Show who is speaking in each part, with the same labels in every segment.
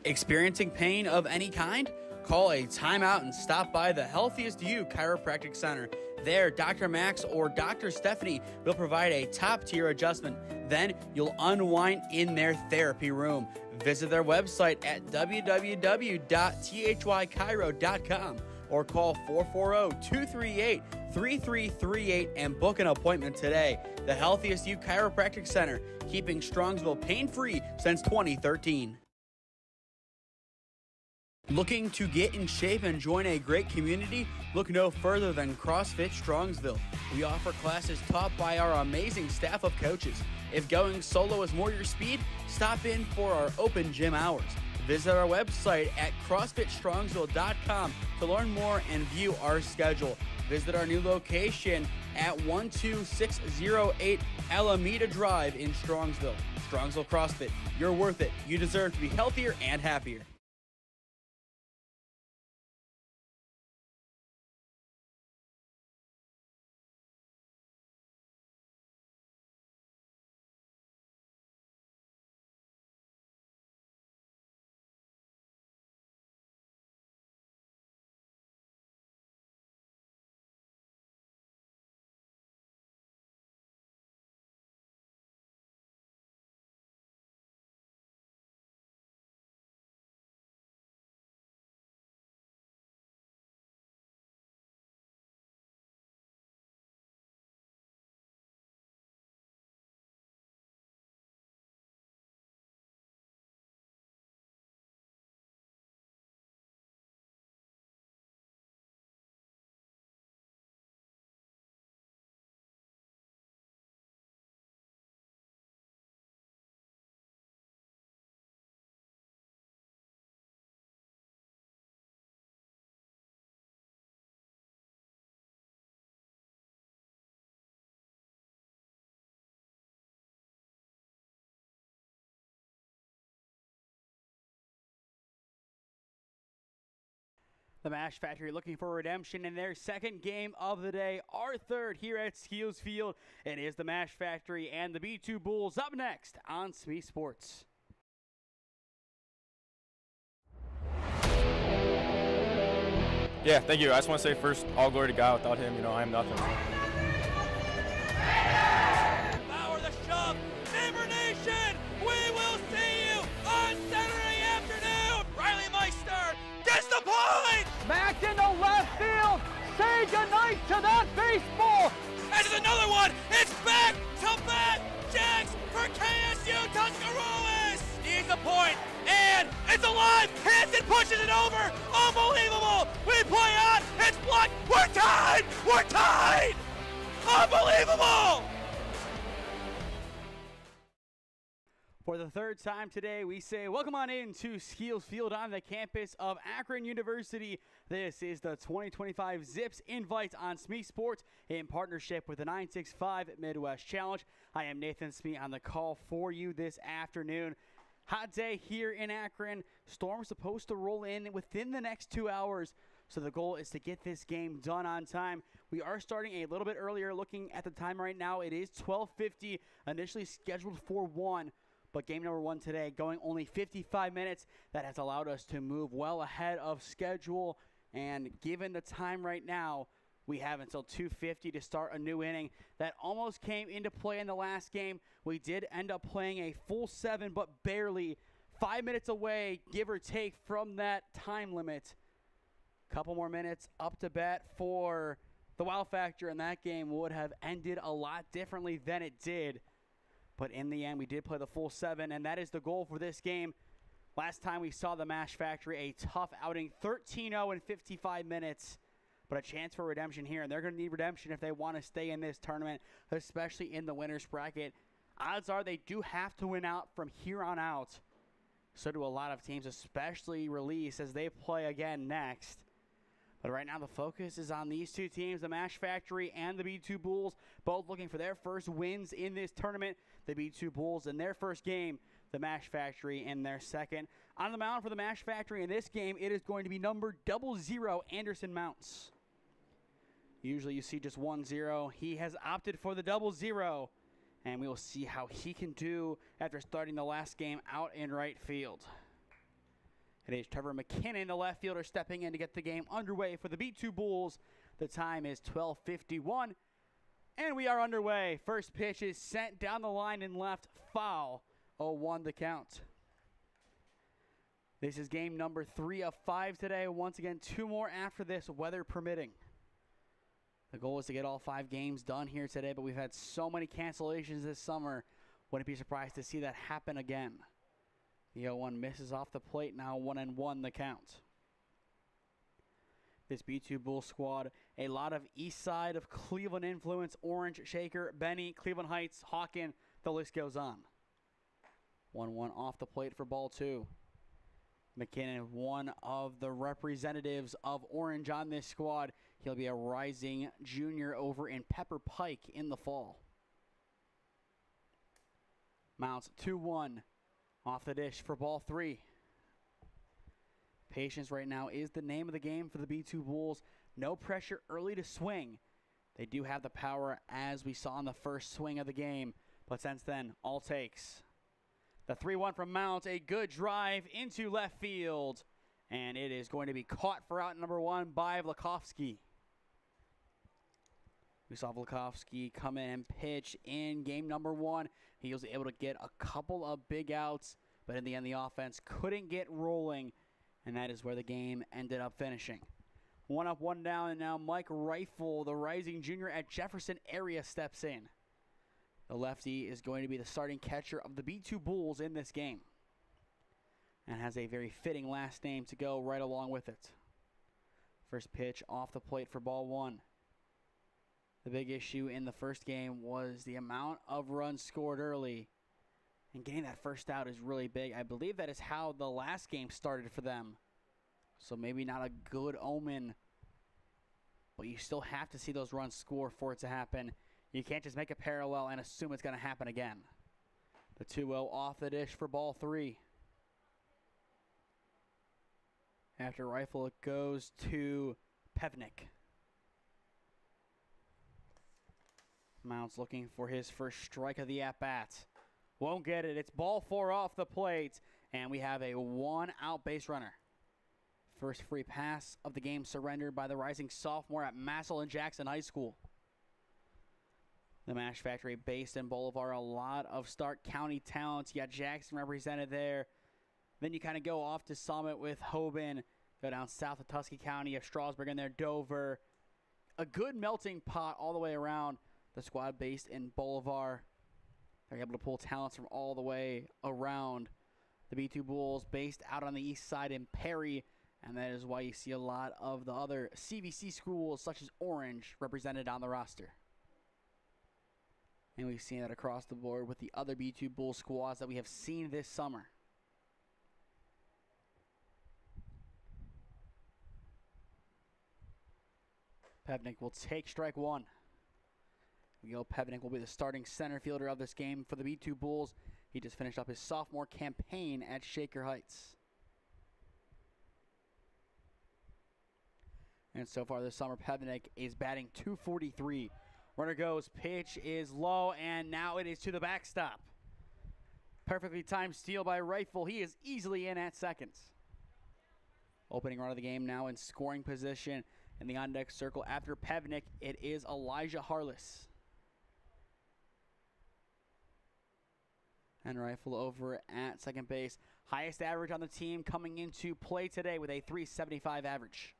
Speaker 1: Experiencing pain of any kind? Call a timeout and stop by the Healthiest You Chiropractic Center. There, Dr. Max or Dr. Stephanie will provide a top-tier adjustment. Then you'll unwind in their therapy room. Visit their website at www.thychiro.com or call 440-238-3338 and book an appointment today. The Healthiest You Chiropractic Center, keeping Strongsville pain-free since 2013. Looking to get in shape and join a great community? Look no further than CrossFit Strongsville. We offer classes taught by our amazing staff of coaches. If going solo is more your speed, stop in for our open gym hours. Visit our website at CrossFitStrongsville.com to learn more and view our schedule. Visit our new location at 12608 Alameda Drive in Strongsville. Strongsville CrossFit, you're worth it. You deserve to be healthier and happier. The Mashfactory looking for redemption in their second game of the day, our third here at Skeeles Field. It is the Mashfactory and the B2 Bulls up next on SmeeSports.
Speaker 2: Yeah, thank you. I just want to say first, all glory to God. Without him, I am nothing.
Speaker 3: Power the shove, Neighbor Nation, we will see you on Saturday afternoon. Riley Meister gets the point.
Speaker 4: Back into left field. Say goodnight to that baseball.
Speaker 3: And there's another one. It's back to back Jags for KSU Tuscarawas. Needs a point, and it's alive. Hanson pushes it over. Unbelievable. We play on. It's blocked. We're tied. We're tied. Unbelievable.
Speaker 1: For the third time today, we say welcome on in to Skeeles Field on the campus of Akron University. This is the 2025 Zips Invite on SmeeSports in partnership with the 965 Midwest Challenge. I am Nathan Smee on the call for you this afternoon. Hot day here in Akron. Storm supposed to roll in within the next 2 hours. So the goal is to get this game done on time. We are starting a little bit earlier. Looking at the time right now, it is 12:50, initially scheduled for 1. But game number 1 today, going only 55 minutes. That has allowed us to move well ahead of schedule. And given the time right now, we have until 2:50 to start a new inning. That almost came into play in the last game. We did end up playing a full 7, but barely. 5 minutes away, give or take, from that time limit. Couple more minutes up to bat for the wow factor, and that game would have ended a lot differently than it did. But in the end, we did play the full 7, and that is the goal for this game. Last time we saw the Mashfactory, a tough outing, 13-0 in 55 minutes. But a chance for redemption here, and they're going to need redemption if they want to stay in this tournament, especially in the winner's bracket. Odds are they do have to win out from here on out. So do a lot of teams, especially Release, as they play again next. But right now the focus is on these two teams, the Mashfactory and the B2 Bulls, both looking for their first wins in this tournament. The B2 Bulls in their first game, the Mashfactory in their second. On the mound for the Mashfactory in this game, it is going to be number 00 Anderson Mounts. Usually you see just 1-0. He has opted for the 00, and we will see how he can do after starting the last game out in right field. It is Trevor McKinnon, the left fielder, stepping in to get the game underway for the B2 Bulls. The time is 12:51, and we are underway. First pitch is sent down the line and left, foul, 0-1 the count. This is game number 3 of 5 today. Once again, 2 more after this, weather permitting. The goal is to get all 5 games done here today, but we've had so many cancellations this summer. Wouldn't be surprised to see that happen again. The 0-1 misses off the plate, now 1-1 the count. This B2 Bull squad, a lot of east side of Cleveland influence, Orange, Shaker, Benny, Cleveland Heights, Hawken, the list goes on. 1-1 off the plate for ball 2. McKinnon, one of the representatives of Orange on this squad. He'll be a rising junior over in Pepper Pike in the fall. Mounts 2-1 off the dish for ball 3. Patience right now is the name of the game for the B2 Bulls. No pressure early to swing. They do have the power as we saw in the first swing of the game, but since then, all takes. The 3-1 from Mount, a good drive into left field, and it is going to be caught for out number 1 by Vlakovsky. We saw Vlakovsky come in and pitch in game number 1. He was able to get a couple of big outs, but in the end, the offense couldn't get rolling, and that is where the game ended up finishing. 1 up, 1 down, and now Mike Rifle, the rising junior at Jefferson area, steps in. The lefty is going to be the starting catcher of the B2 Bulls in this game, and has a very fitting last name to go right along with it. First pitch off the plate for ball 1. The big issue in the first game was the amount of runs scored early, and getting that first out is really big. I believe that is how the last game started for them, so maybe not a good omen, but you still have to see those runs score for it to happen. You can't just make a parallel and assume it's going to happen again. The 2-0 off the dish for ball 3. After Rifle, it goes to Pevnik. Mounts looking for his first strike of the at-bat. Won't get it. It's ball 4 off the plate, and we have a 1-out base runner. First free pass of the game surrendered by the rising sophomore at Massillon and Jackson High School. The Mashfactory based in Bolivar, a lot of Stark County talents. You got Jackson represented there. Then you kind of go off to Summit with Hoban. Go down south of Tusky County. You have Strasburg in there, Dover. A good melting pot all the way around. The squad based in Bolivar. They're able to pull talents from all the way around. The B2 Bulls based out on the east side in Perry. And that is why you see a lot of the other CVC schools such as Orange represented on the roster. And we've seen that across the board with the other B2 Bull squads that we have seen this summer. Pevnik will take strike 1. Miguel Pevnik will be the starting center fielder of this game for the B2 Bulls. He just finished up his sophomore campaign at Shaker Heights. And so far this summer, Pevnik is batting .243. Runner goes, pitch is low, and now it is to the backstop. Perfectly timed steal by Rifle. He is easily in at second. Opening run of the game now in scoring position in the on-deck circle. After Pevnik, it is Elijah Harless. And Rifle over at second base. Highest average on the team coming into play today with a .375 average.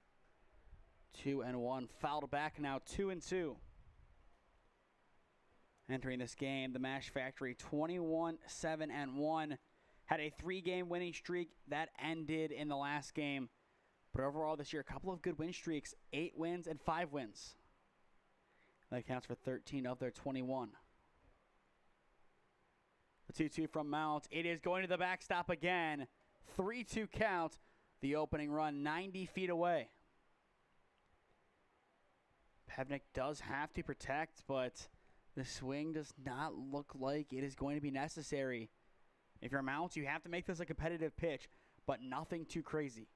Speaker 1: 2-1, fouled back now, 2-2. Entering this game, the Mashfactory 21-7-1. Had a 3-game winning streak that ended in the last game. But overall this year, a couple of good win streaks, 8 wins and 5 wins. That accounts for 13 of their 21. The 2-2 from Mount. It is going to the backstop again. 3-2 count. The opening run 90 feet away. Pevnik does have to protect, but the swing does not look like it is going to be necessary. If you're Mount, you have to make this a competitive pitch, but nothing too crazy.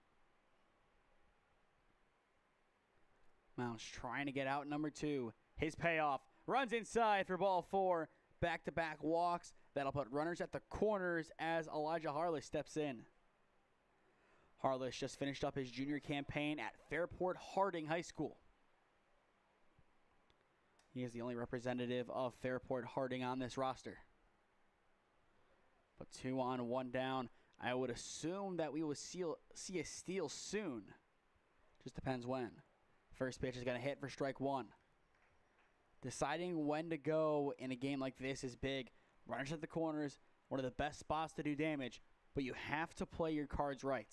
Speaker 1: Mount's trying to get out number 2. His payoff. Runs inside for ball 4. Back-to-back walks. That'll put runners at the corners as Elijah Harless steps in. Harless just finished up his junior campaign at Fairport Harding High School. He is the only representative of Fairport Harding on this roster. But 2 on, 1 down. I would assume that we will see a steal soon. Just depends when. First pitch is going to hit for strike 1. Deciding when to go in a game like this is big. Runners at the corners, one of the best spots to do damage, but you have to play your cards right.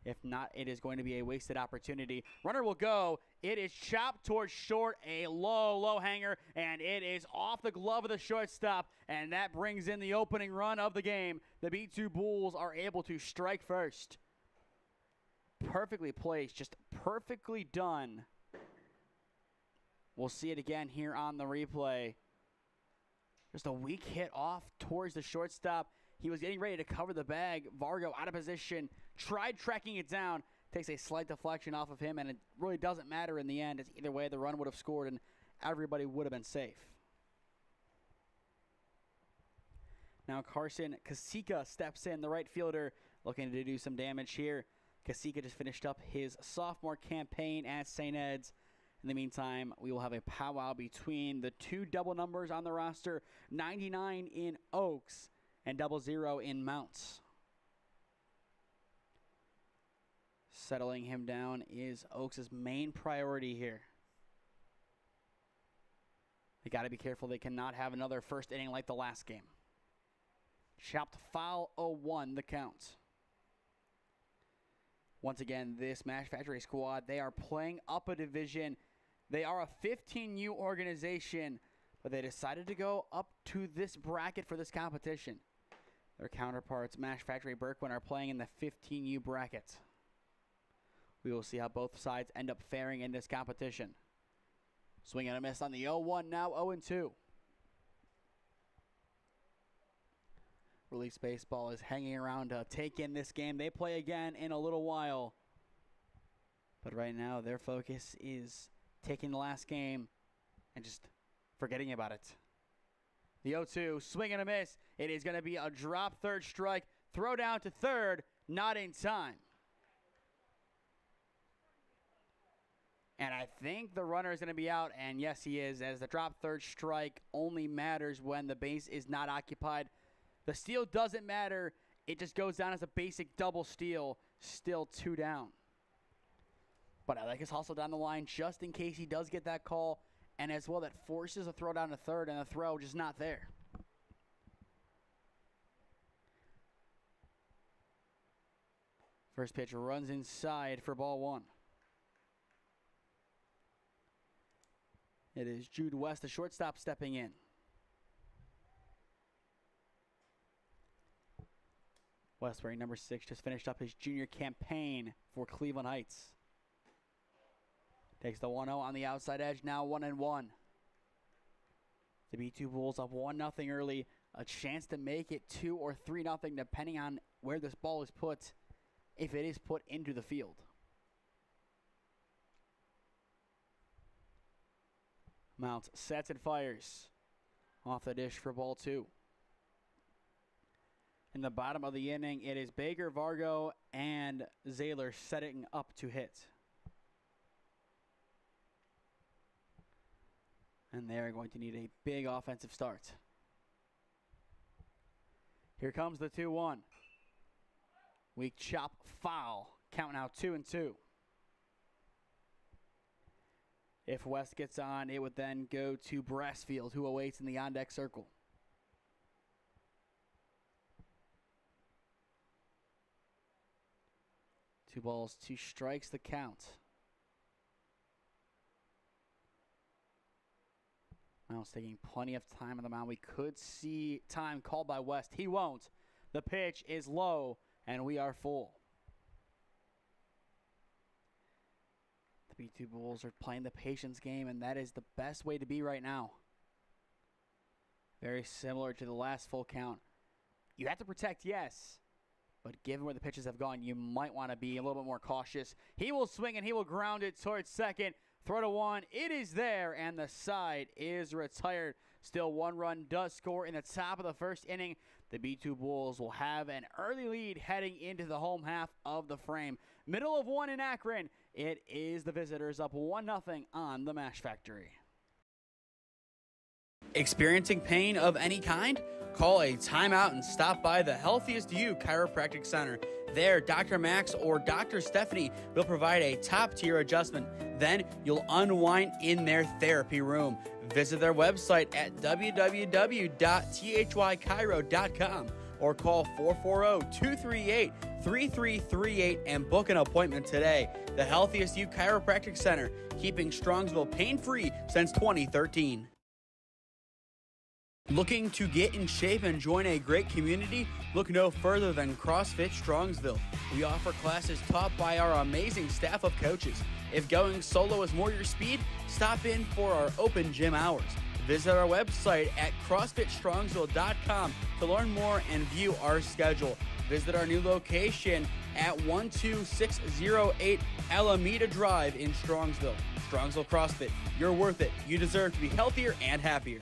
Speaker 1: If not, it is going to be a wasted opportunity. Runner will go. It is chopped towards short, a low hanger, and it is off the glove of the shortstop, and that brings in the opening run of the game. The B2 Bulls are able to strike first. Perfectly placed, just perfectly done. We'll see it again here on the replay. Just a weak hit off towards the shortstop. He was getting ready to cover the bag. Vargo out of position, tried tracking it down, takes a slight deflection off of him, and it really doesn't matter in the end, as either way the run would have scored and everybody would have been safe. Now Carson Kasika steps in, the right fielder, looking to do some damage here. Kasika just finished up his sophomore campaign at St. Ed's. In the meantime, we will have a powwow between the 2 double numbers on the roster, 99 in Oaks and 00 in Mounts. Settling him down is Oaks' main priority here. They got to be careful. They cannot have another first inning like the last game. Chopped foul, 0-1 the count. Once again, this Mashfactory squad, they are playing up a division. They are a 15U organization, but they decided to go up to this bracket for this competition. Their counterparts, Mashfactory Berkwin, are playing in the 15U bracket. We will see how both sides end up faring in this competition. Swing and a miss on the 0-1, now 0-2. Release Baseball is hanging around to take in this game. They play again in a little while. But right now, their focus is taking the last game and just forgetting about it. The 0-2, swing and a miss. It is going to be a drop third strike. Throw down to third, not in time. And I think the runner is going to be out, and yes, he is, as the drop third strike only matters when the base is not occupied. The steal doesn't matter. It just goes down as a basic double steal. Still 2 down. But I like his hustle down the line just in case he does get that call. And as well, that forces a throw down to third, and the throw just not there. First pitch runs inside for ball 1. It is Jude West, the shortstop, stepping in. West, wearing number 6, just finished up his junior campaign for Cleveland Heights. Takes the 1-0 on the outside edge, now 1-1. The B2 Bulls up 1-0 early. A chance to make it 2 or 3-0 depending on where this ball is put, if it is put into the field. Mounts sets and fires. Off the dish for ball 2. In the bottom of the inning, it is Baker, Vargo, and Zahler setting up to hit. And they are going to need a big offensive start. Here comes the 2-1. Weak chop foul. Count now 2-2. If West gets on, it would then go to Brassfield, who awaits in the on-deck circle. Two balls, 2 strikes, the count. Mound's taking plenty of time on the mound. We could see time called by West. He won't. The pitch is low, and we are full. The B2 Bulls are playing the patience game, and that is the best way to be right now. Very similar to the last full count. You have to protect, yes. But given where the pitches have gone, you might want to be a little bit more cautious. He will swing and he will ground it towards second. Throw to 1. It is there, and the side is retired. Still, 1 run does score in the top of the first inning. The B2 Bulls will have an early lead heading into the home half of the frame. Middle of 1 in Akron. It is the visitors up 1-0 on the Mashfactory. Experiencing pain of any kind? Call a timeout and stop by the Healthiest You Chiropractic Center. There, Dr. Max or Dr. Stephanie will provide a top-tier adjustment. Then you'll unwind in their therapy room. Visit their website at www.thychiro.com or call 440-238-3338 and book an appointment today. The Healthiest You Chiropractic Center, keeping Strongsville pain-free since 2013. Looking to get in shape and join a great community? Look no further than CrossFit Strongsville. We offer classes taught by our amazing staff of coaches. If going solo is more your speed, stop in for our open gym hours. Visit our website at CrossFitStrongsville.com to learn more and view our schedule. Visit our new location at 12608 Alameda Drive in Strongsville. Strongsville CrossFit, you're worth it. You deserve to be healthier and happier.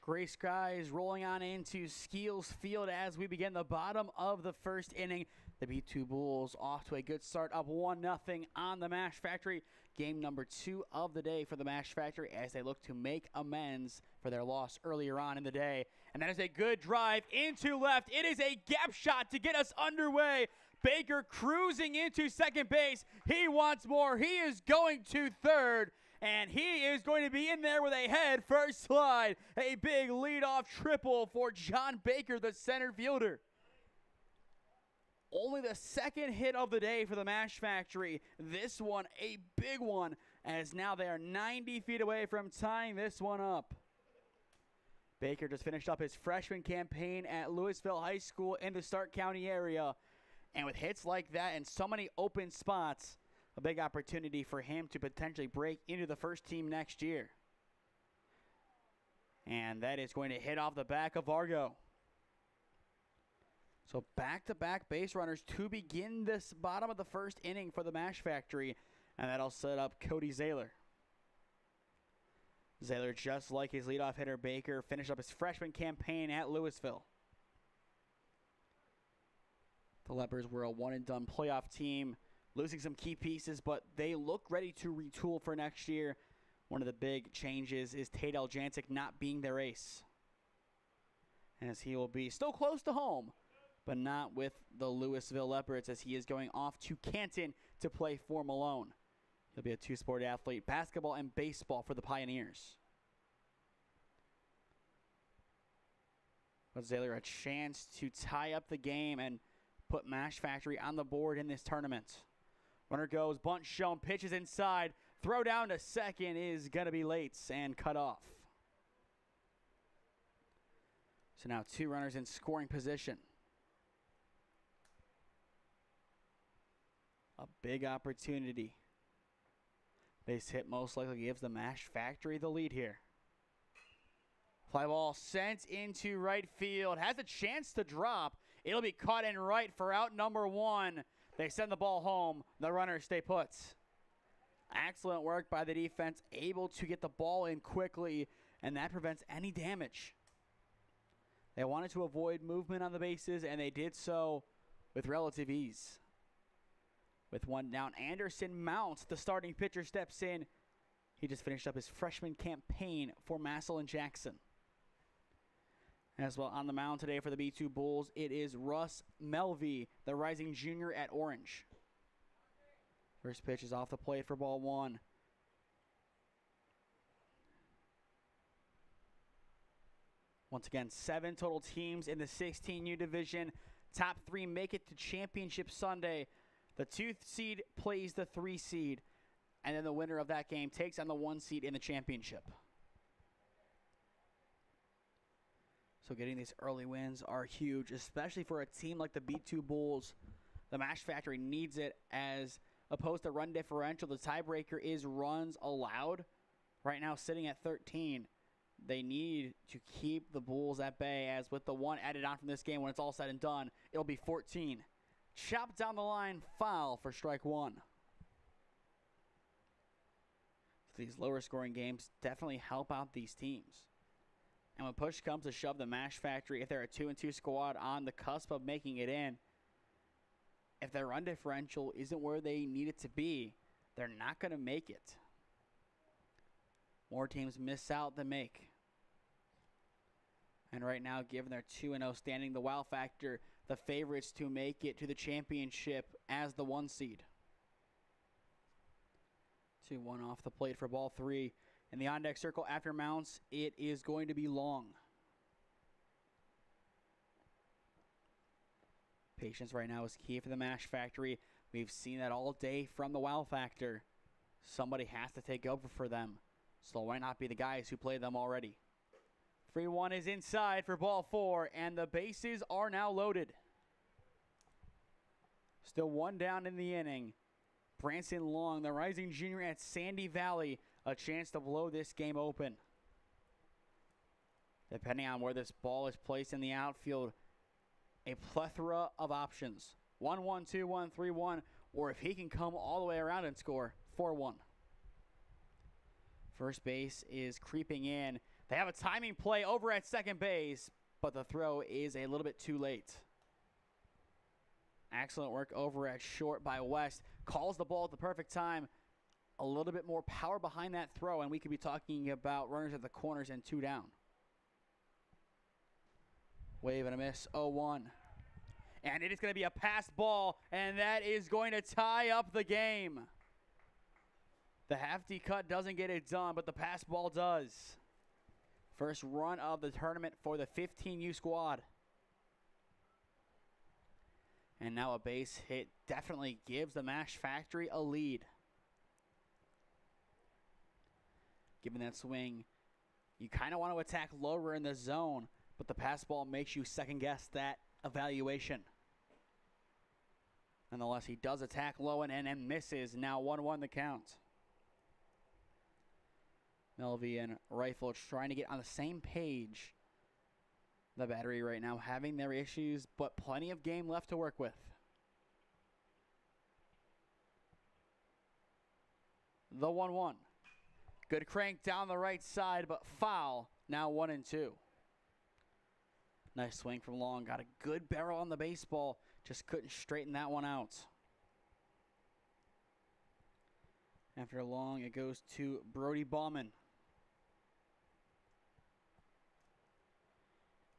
Speaker 1: Gray skies rolling on into Skeeles Field as we begin the bottom of the first inning. The B2 Bulls off to a good start, up 1-0 on the Mashfactory. Game number 2 of the day for the Mashfactory as they look to make amends for their loss earlier on in the day. And that is a good drive into left. It is a gap shot to get us underway. Baker cruising into second base. He wants more. He is going to third. And he is going to be in there with a head first slide. A big leadoff triple for John Baker, the center fielder. Only the second hit of the day for the Mashfactory. This one, a big one, as now they are 90 feet away from tying this one up. Baker just finished up his freshman campaign at Louisville High School in the Stark County area. And with hits like that and so many open spots, a big opportunity for him to potentially break into the first team next year. And that is going to hit off the back of Vargo. So back-to-back base runners to begin this bottom of the first inning for the Mashfactory. And that'll set up Cody Zaylor. Zaylor, just like his leadoff hitter Baker, finished up his freshman campaign at Louisville. The Leopards were a one-and-done playoff team, losing some key pieces, but they look ready to retool for next year. One of the big changes is Tadel Jancic not being their ace, as he will be still close to home, but not with the Louisville Leopards, as he is going off to Canton to play for Malone. He'll be a two-sport athlete, basketball and baseball for the Pioneers. But Zaylor a chance to tie up the game and put Mashfactory on the board in this tournament. Runner goes, bunt shown, pitches inside. Throw down to second is going to be late and cut off. So now 2 runners in scoring position. A big opportunity. Base hit most likely gives the Mashfactory the lead here. Fly ball sent into right field. Has a chance to drop. It'll be caught in right for out number 1. They send the ball home. The runners stay put. Excellent work by the defense, able to get the ball in quickly, and that prevents any damage. They wanted to avoid movement on the bases, and they did so with relative ease. With one down, Anderson mounts. The starting pitcher steps in. He just finished up his freshman campaign for Massillon Jackson. As well on the mound today for the B2 Bulls, it is Russ Melvey, the rising junior at Orange. First pitch is off the plate for ball one. Once again, 7 total teams in the 16U division. Top 3 make it to championship Sunday. The 2 seed plays the 3 seed. And then the winner of that game takes on the 1 seed in the championship. So getting these early wins are huge, especially for a team like the B2 Bulls. The Mashfactory needs it as opposed to run differential. The tiebreaker is runs allowed. Right now sitting at 13. They need to keep the Bulls at bay, as with the 1 added on from this game, when it's all said and done, it'll be 14. Chopped down the line, foul for strike 1. So these lower scoring games definitely help out these teams. And when push comes to shove, the Mashfactory, if they're a 2-2 squad on the cusp of making it in, if their run differential isn't where they need it to be, they're not going to make it. More teams miss out than make. And right now, given their 2-0 standing, the wow factor, the favorites to make it to the championship as the 1 seed. 2-1 off the plate for ball 3. In the on-deck circle after mounts, it is going to be long. Patience right now is key for the Mashfactory. We've seen that all day from the wow factor. Somebody has to take over for them. So why not be the guys who played them already? 3-1 is inside for ball 4, and the bases are now loaded. Still 1 down in the inning. Branson Long, the rising junior at Sandy Valley, a chance to blow this game open. Depending on where this ball is placed in the outfield, a plethora of options. 1-1, 2-1, 3-1, or if he can come all the way around and score, 4-1. First base is creeping in. They have a timing play over at second base, but the throw is a little bit too late. Excellent work over at short by West. Calls the ball at the perfect time. A little bit more power behind that throw, and we could be talking about runners at the corners and 2 down. Wave and a miss, 0-1. And it is going to be a pass ball, and that is going to tie up the game. The hefty cut doesn't get it done, but the pass ball does. First run of the tournament for the 15U squad. And now a base hit definitely gives the Mashfactory a lead. Given that swing, you kind of want to attack lower in the zone, but the pass ball makes you second guess that evaluation. Nonetheless, he does attack low and misses. Now 1-1 the count. Melvey and Rifle trying to get on the same page. The battery right now having their issues, but plenty of game left to work with. The 1-1. Good crank down the right side, but foul. Now 1-2. Nice swing from Long. Got a good barrel on the baseball. Just couldn't straighten that one out. After Long, it goes to Brody Bauman.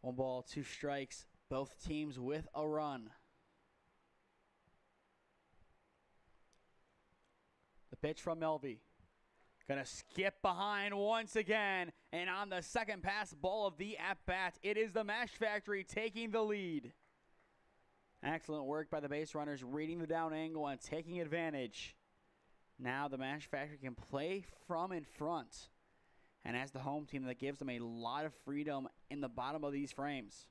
Speaker 1: 1 ball, 2 strikes. Both teams with a run. The pitch from Melvey. Gonna skip behind once again. And on the second pass ball of the at-bat, it is the Mashfactory taking the lead. Excellent work by the base runners, reading the down angle and taking advantage. Now the Mashfactory can play from in front. And as the home team, that gives them a lot of freedom in the bottom of these frames.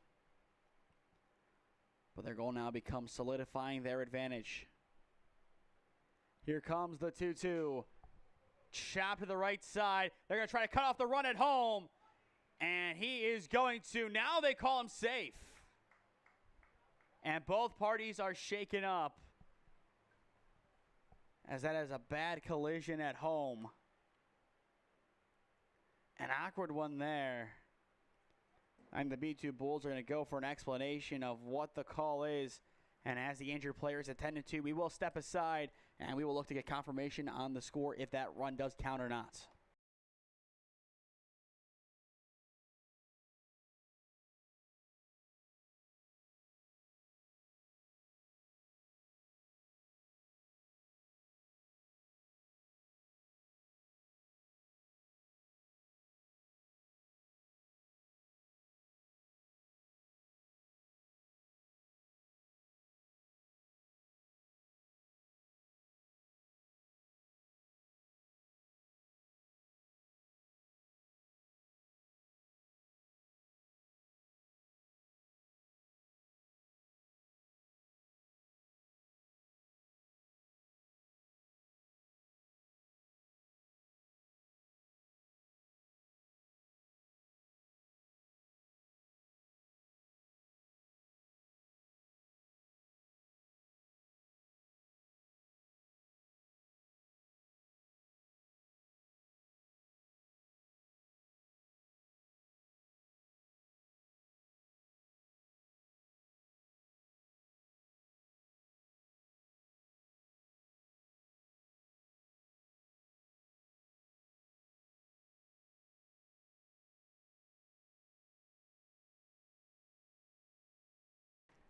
Speaker 1: But their goal now becomes solidifying their advantage. Here comes the 2-2. Chop to the right side. They're going to try to cut off the run at home. And he is going to. Now they call him safe. And both parties are shaken up, as that is a bad collision at home. An awkward one there. And the B2 Bulls are going to go for an explanation of what the call is. And as the injured player is attended to, we will step aside and we will look to get confirmation on the score if that run does count or not.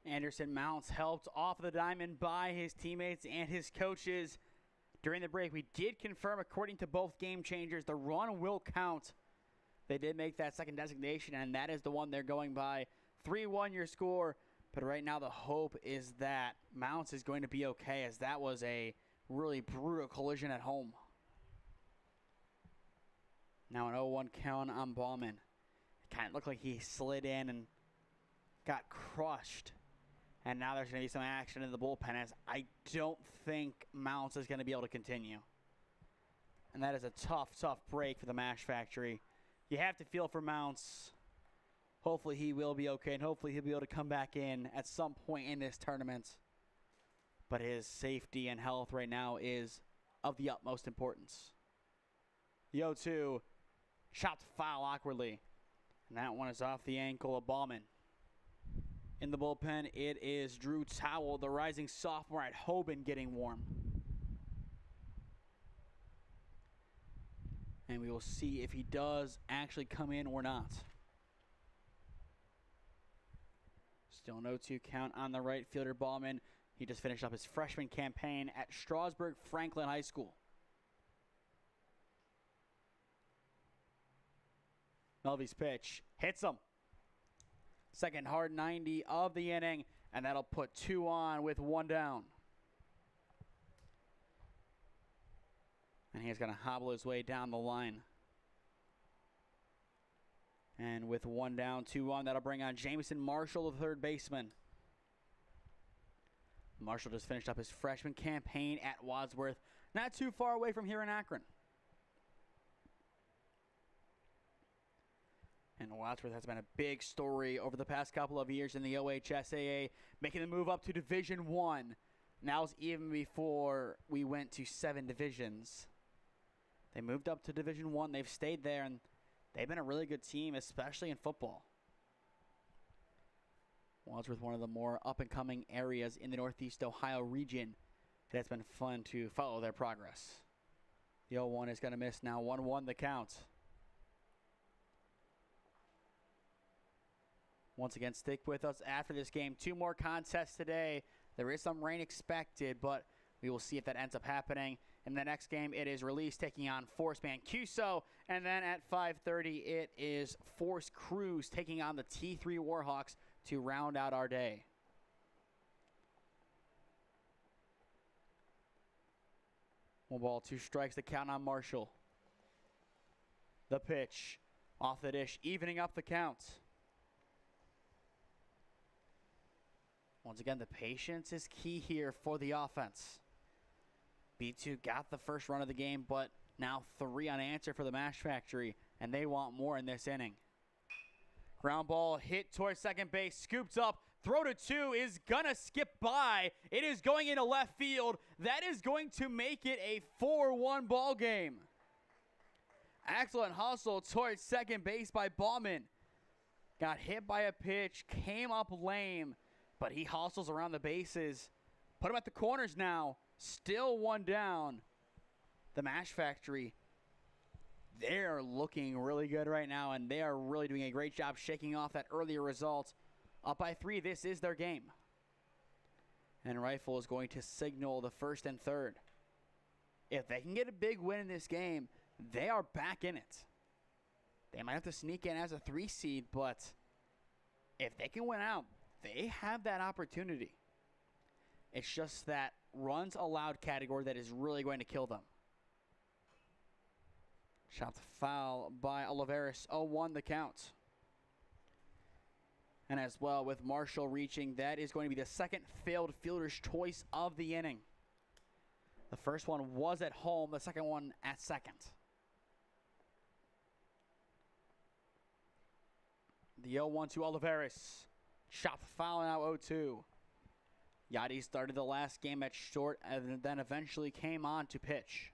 Speaker 1: Anderson Mounts helped off the diamond by his teammates and his coaches. During the break, we did confirm, according to both game changers, the run will count. They did make that second designation, and that is the one they're going by. 3-1 your score, but right now the hope is that Mounts is going to be okay, as that was a really brutal collision at home. Now an 0-1 count on Bauman. It kind of looked like he slid in and got crushed. And now there's going to be some action in the bullpen, as I don't think Mounts is going to be able to continue. And that is a tough, tough break for the Mashfactory. You have to feel for Mounts. Hopefully he will be okay, and hopefully he'll be able to come back in at some point in this tournament. But his safety and health right now is of the utmost importance. The 0-2, chopped foul awkwardly. And that one is off the ankle of Bauman. In the bullpen, it is Drew Towell, the rising sophomore at Hoban, getting warm. And we will see if he does actually come in or not. Still no 2 count on the right fielder, Bauman. He just finished up his freshman campaign at Strasburg Franklin High School. Melvy's pitch hits him. Second hard 90 of the inning, and that'll put 2 on with 1 down. And he's going to hobble his way down the line. And with 1 down, 2 on, that'll bring on Jamison Marshall, the third baseman. Marshall just finished up his freshman campaign at Wadsworth, not too far away from here in Akron. And Wadsworth has been a big story over the past couple of years in the OHSAA, making the move up to Division I. Now it's even before we went to 7 divisions. They moved up to Division I. They've stayed there, and they've been a really good team, especially in football. Wadsworth, one of the more up-and-coming areas in the Northeast Ohio region. It has been fun to follow their progress. The 0-1 is going to miss now. 1-1 the count. Once again, stick with us after this game. 2 more contests today. There is some rain expected, but we will see if that ends up happening. In the next game, it is Release taking on Force Mancuso. And then at 5:30, it is Force Cruz taking on the T3 Warhawks to round out our day. One ball, 2 strikes, the count on Marshall. The pitch off the dish, evening up the count. Once again, the patience is key here for the offense. B2 got the first run of the game, but now 3 unanswered for the Mashfactory, and they want more in this inning. Ground ball hit towards second base, scooped up, throw to 2 is gonna skip by. It is going into left field. That is going to make it a 4-1 ball game. Excellent hustle towards second base by Bauman. got hit by a pitch, came up lame, but he hustles around the bases. Put him at the corners now. Still one down. The Mashfactory, they're looking really good right now, and they are really doing a great job shaking off that earlier result. Up by 3, this is their game. And Rifle is going to signal the first and third. If they can get a big win in this game, they are back in it. They might have to sneak in as a 3 seed, but if they can win out, they have that opportunity. It's just that runs allowed category that is really going to kill them. Chopped foul by Olivares, 0-1 the count. And as well with Marshall reaching, that is going to be the second failed fielder's choice of the inning. The first one was at home, the second one at second. The 0-1 to Olivares. Chopped foul now 0-2. Yachty started the last game at short and then eventually came on to pitch.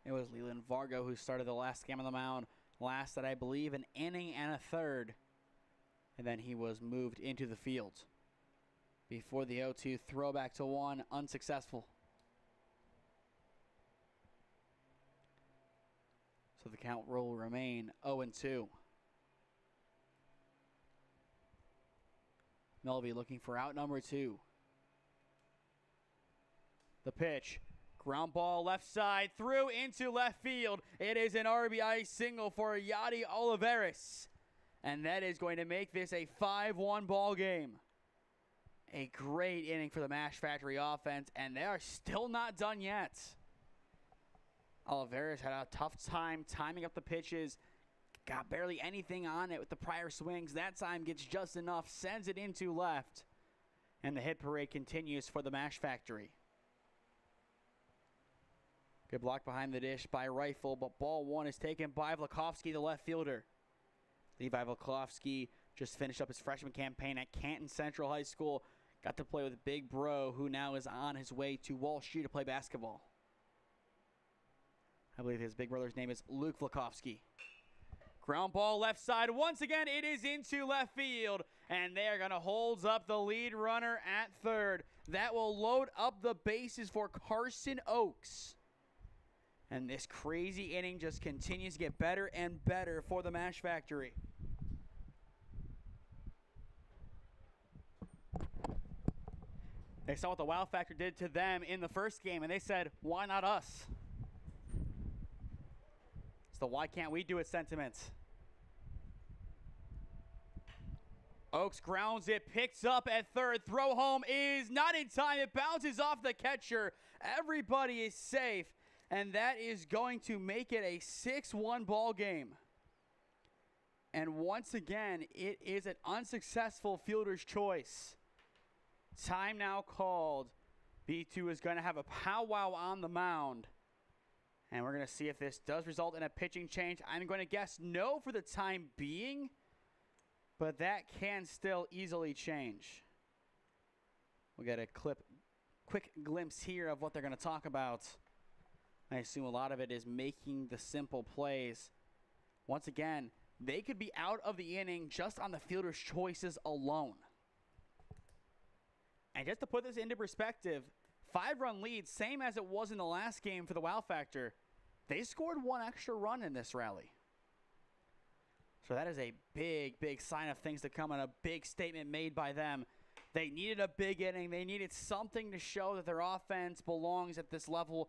Speaker 1: It was Leland Vargo who started the last game on the mound. Lasted, I believe, an inning and a third. And then he was moved into the field. Before the 0-2 throwback to 1, unsuccessful. So the count will remain 0-2. Melby looking for out number 2. The pitch. Ground ball left side through into left field. It is an RBI single for Yachty Olivares. And that is going to make this a 5-1 ball game. A great inning for the Mashfactory offense, and they are still not done yet. Olivares had a tough time timing up the pitches. Got barely anything on it with the prior swings. That time gets just enough, sends it into left. And the hit parade continues for the Mashfactory. Good block behind the dish by Rifle, but ball 1 is taken by Vlakovsky, the left fielder. Levi Vlakovsky just finished up his freshman campaign at Canton Central High School. Got to play with Big Bro, who now is on his way to Walsh U to play basketball. I believe his big brother's name is Luke Vlakovsky. Ground ball left side. Once again, it is into left field. And they are going to hold up the lead runner at third. That will load up the bases for Carson Oaks. And this crazy inning just continues to get better and better for the Mashfactory. They saw what the Wow Factor did to them in the first game, and they said, why not us? It's the why can't we do it sentiment. Oaks grounds it, picks up at third. Throw home is not in time. It bounces off the catcher. Everybody is safe. And that is going to make it a 6-1 ball game. And once again, it is an unsuccessful fielder's choice. Time now called. B2 is going to have a powwow on the mound. And we're going to see if this does result in a pitching change. I'm going to guess no for the time being. But that can still easily change. We'll get a quick glimpse here of what they're going to talk about. I assume a lot of it is making the simple plays. Once again, they could be out of the inning just on the fielder's choices alone. And just to put this into perspective, 5-run lead, same as it was in the last game for the Wow Factor. They scored 1 extra run in this rally. So that is a big, big sign of things to come and a big statement made by them. They needed a big inning. They needed something to show that their offense belongs at this level.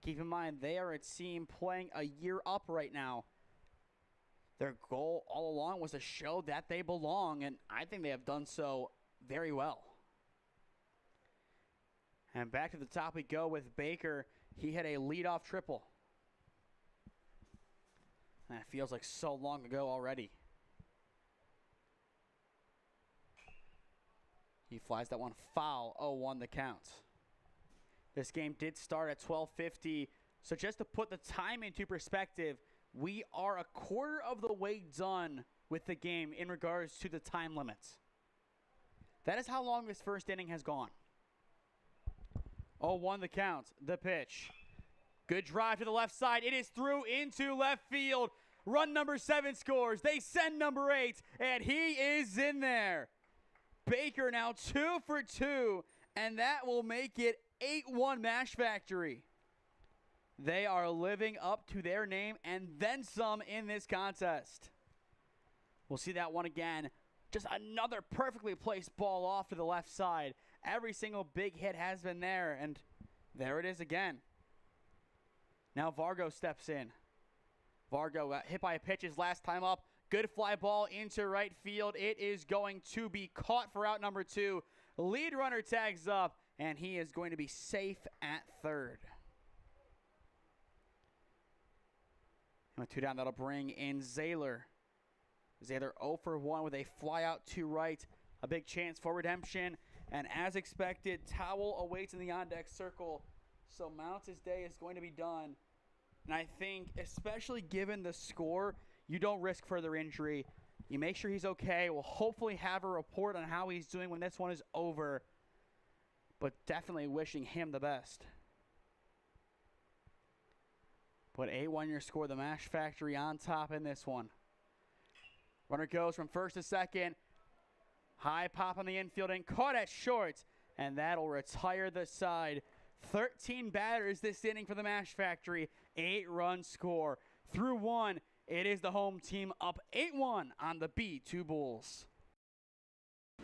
Speaker 1: Keep in mind, they are a team playing a year up right now. Their goal all along was to show that they belong, and I think they have done so very well. And back to the top we go with Baker. He had a leadoff triple. And it feels like so long ago already. He flies that one foul, 0-1 the count. This game did start at 12:50, so just to put the time into perspective, we are a quarter of the way done with the game in regards to the time limits. That is how long this first inning has gone. 0-1 the count, the pitch. Good drive to the left side. It is through into left field. Run number 7 scores. They send number 8, and he is in there. Baker now 2 for 2, and that will make it 8-1 Mashfactory. They are living up to their name and then some in this contest. We'll see that one again. Just another perfectly placed ball off to the left side. Every single big hit has been there, and there it is again. Now Vargo steps in. Vargo got hit by a pitch his last time up. Good fly ball into right field. It is going to be caught for out number 2. Lead runner tags up, and he is going to be safe at third. And with 2 down, that'll bring in Zayler. Zayler 0 for 1 with a fly out to right. A big chance for redemption. And as expected, Towel awaits in the on-deck circle. So Mounts' day is going to be done. And I think, especially given the score, you don't risk further injury. You make sure he's okay. We'll hopefully have a report on how he's doing when this one is over. But definitely wishing him the best. Put 8-1 your score. The Mashfactory on top in this one. Runner goes from first to second. High pop on the infield and caught at short. And that'll retire the side. 13 batters this inning for the Mashfactory. 8-run score. Through 1, it is the home team up 8-1 on the B2 Bulls.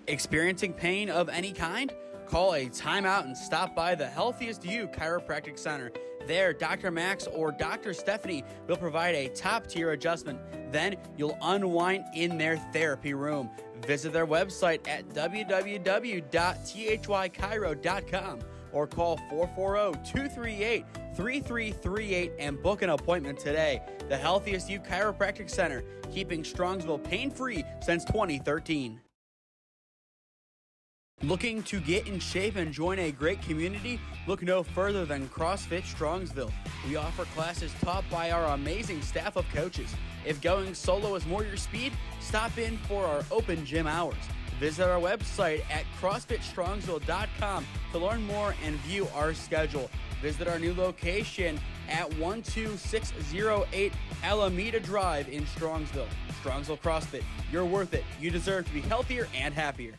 Speaker 1: Experiencing pain of any kind? Call a timeout and stop by the Healthiest You Chiropractic Center. There, Dr. Max or Dr. Stephanie will provide a top-tier adjustment. Then you'll unwind in their therapy room. Visit their website at www.thychiro.com or call 440-238-3338 and book an appointment today. The Healthiest You Chiropractic Center, keeping Strongsville pain-free since 2013. Looking to get in shape and join a great community? Look no further than CrossFit Strongsville. We offer classes taught by our amazing staff of coaches. If going solo is more your speed, stop in for our open gym hours. Visit our website at CrossFitStrongsville.com to learn more and view our schedule. Visit our new location at 12608 Alameda Drive in Strongsville. Strongsville CrossFit, you're worth it. You deserve to be healthier and happier.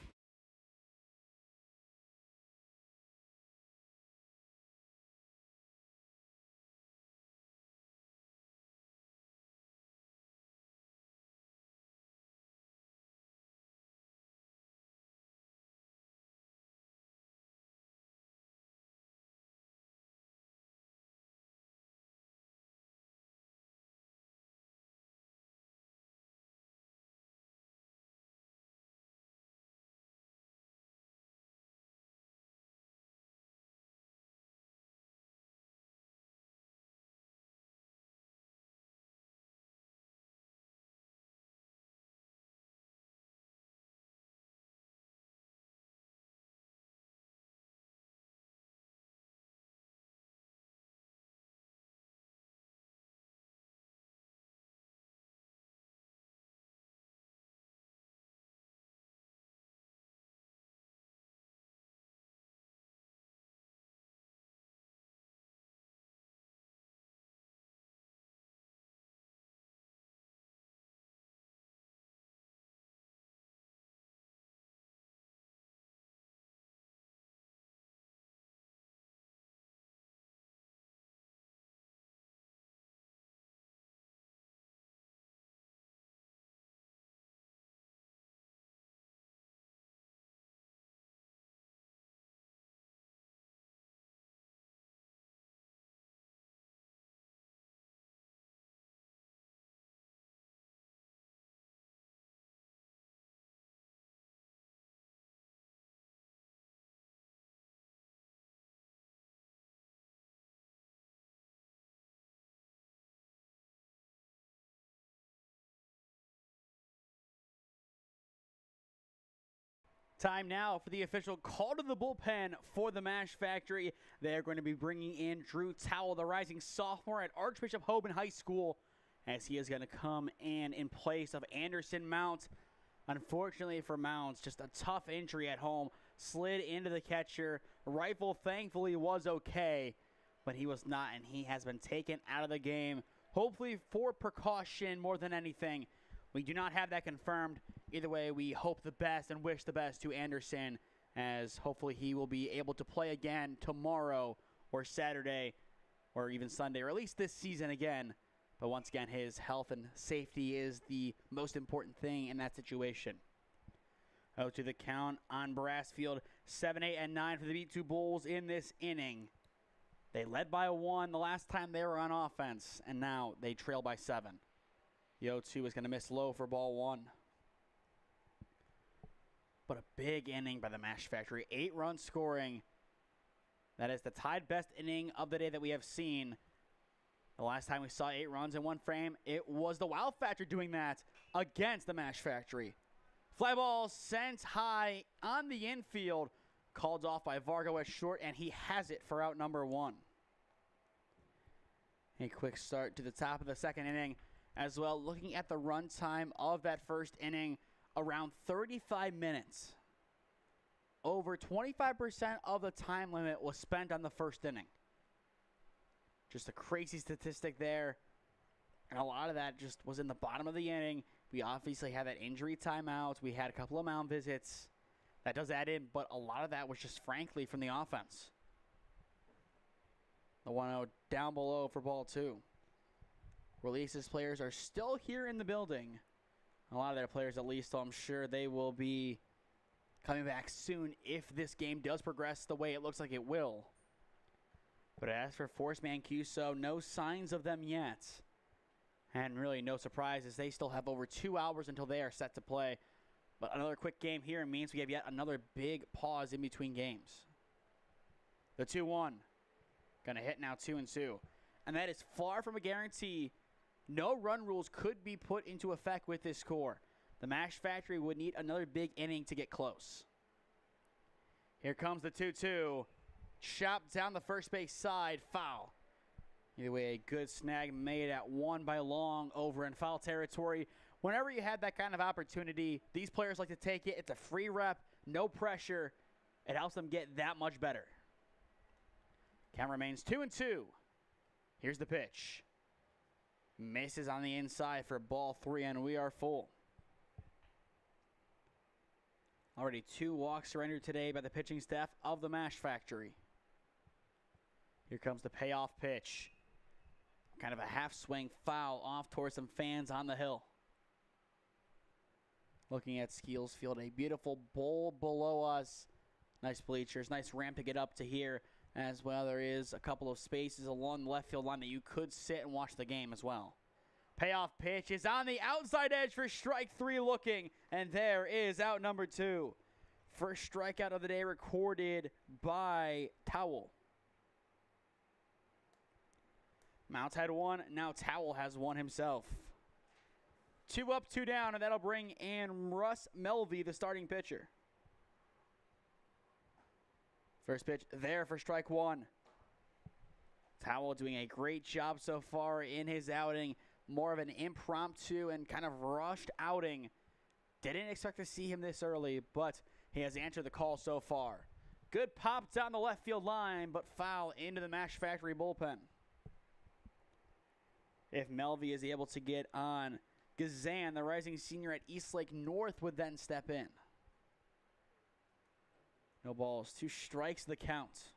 Speaker 1: Time now for the official call to the bullpen for the Mashfactory. They're going to be bringing in Drew Towell, the rising sophomore at Archbishop Hoban High School, as he is going to come in place of Anderson Mount. Unfortunately for Mounts, just a tough injury at home. Slid into the catcher. Rifle thankfully was okay, but he was not, and he has been taken out of the game hopefully for precaution more than anything. We do not have that confirmed. Either way, we hope the best and wish the best to Anderson, as hopefully he will be able to play again tomorrow or Saturday or even Sunday, or at least this season again. But once again, his health and safety is the most important thing in that situation. Oh, to the count on Brass Field, 7, 8, and 9 for the B2 Bulls in this inning. They led by 1 the last time they were on offense, and now they trail by 7. The 0-2 is going to miss low for ball 1. But a big inning by the Mashfactory. 8 runs scoring. That is the tied best inning of the day that we have seen. The last time we saw 8 runs in one frame, it was the Wow Factor doing that against the Mashfactory. Fly ball sent high on the infield. Called off by Vargo at short, and he has it for out number 1. A quick start to the top of the second inning as well. Looking at the run time of that first inning, around 35 minutes. Over 25% of the time limit was spent on the first inning. Just a crazy statistic there. And a lot of that just was in the bottom of the inning. We obviously had that injury timeout. We had a couple of mound visits. That does add in, but a lot of that was just frankly from the offense. The 1-0 down below for ball 2. Releases players are still here in the building. A lot of their players at least, so I'm sure they will be coming back soon if this game does progress the way it looks like it will. But as for Force Mancuso, no signs of them yet. And really no surprises. They still have over 2 hours until they are set to play. But another quick game here means we have yet another big pause in between games. The 2-1. Going to hit now 2-2. And that is far from a guarantee. No run rules could be put into effect with this score. The Mashfactory would need another big inning to get close. Here comes the 2-2. Chopped down the first base side. Foul. Either way, a good snag made at 1 by Long over in foul territory. Whenever you have that kind of opportunity, these players like to take it. It's a free rep, no pressure. It helps them get that much better. Count remains 2-2. Here's the pitch. Misses on the inside for ball 3, and we are full. Already 2 walks surrendered today by the pitching staff of the Mashfactory. Here comes the payoff pitch. Kind of a half swing foul off towards some fans on the hill. Looking at Skeeles Field, a beautiful bowl below us. Nice bleachers, nice ramp to get up to here as well. There is a couple of spaces along the left field line that you could sit and watch the game as well. Payoff pitch is on the outside edge for strike 3 looking, and there is out number 2. First strikeout of the day recorded by Towel. Mounts had 1, now Towel has 1 himself. 2 up, 2 down, and that'll bring in Russ Melvey, the starting pitcher. First pitch there for strike 1. Towel doing a great job so far in his outing. More of an impromptu and kind of rushed outing. Didn't expect to see him this early, but he has answered the call so far. Good pop down the left field line, but foul into the Mashfactory bullpen. If Melvey is able to get on, Gazan, the rising senior at Eastlake North, would then step in. No balls, 2 strikes the count.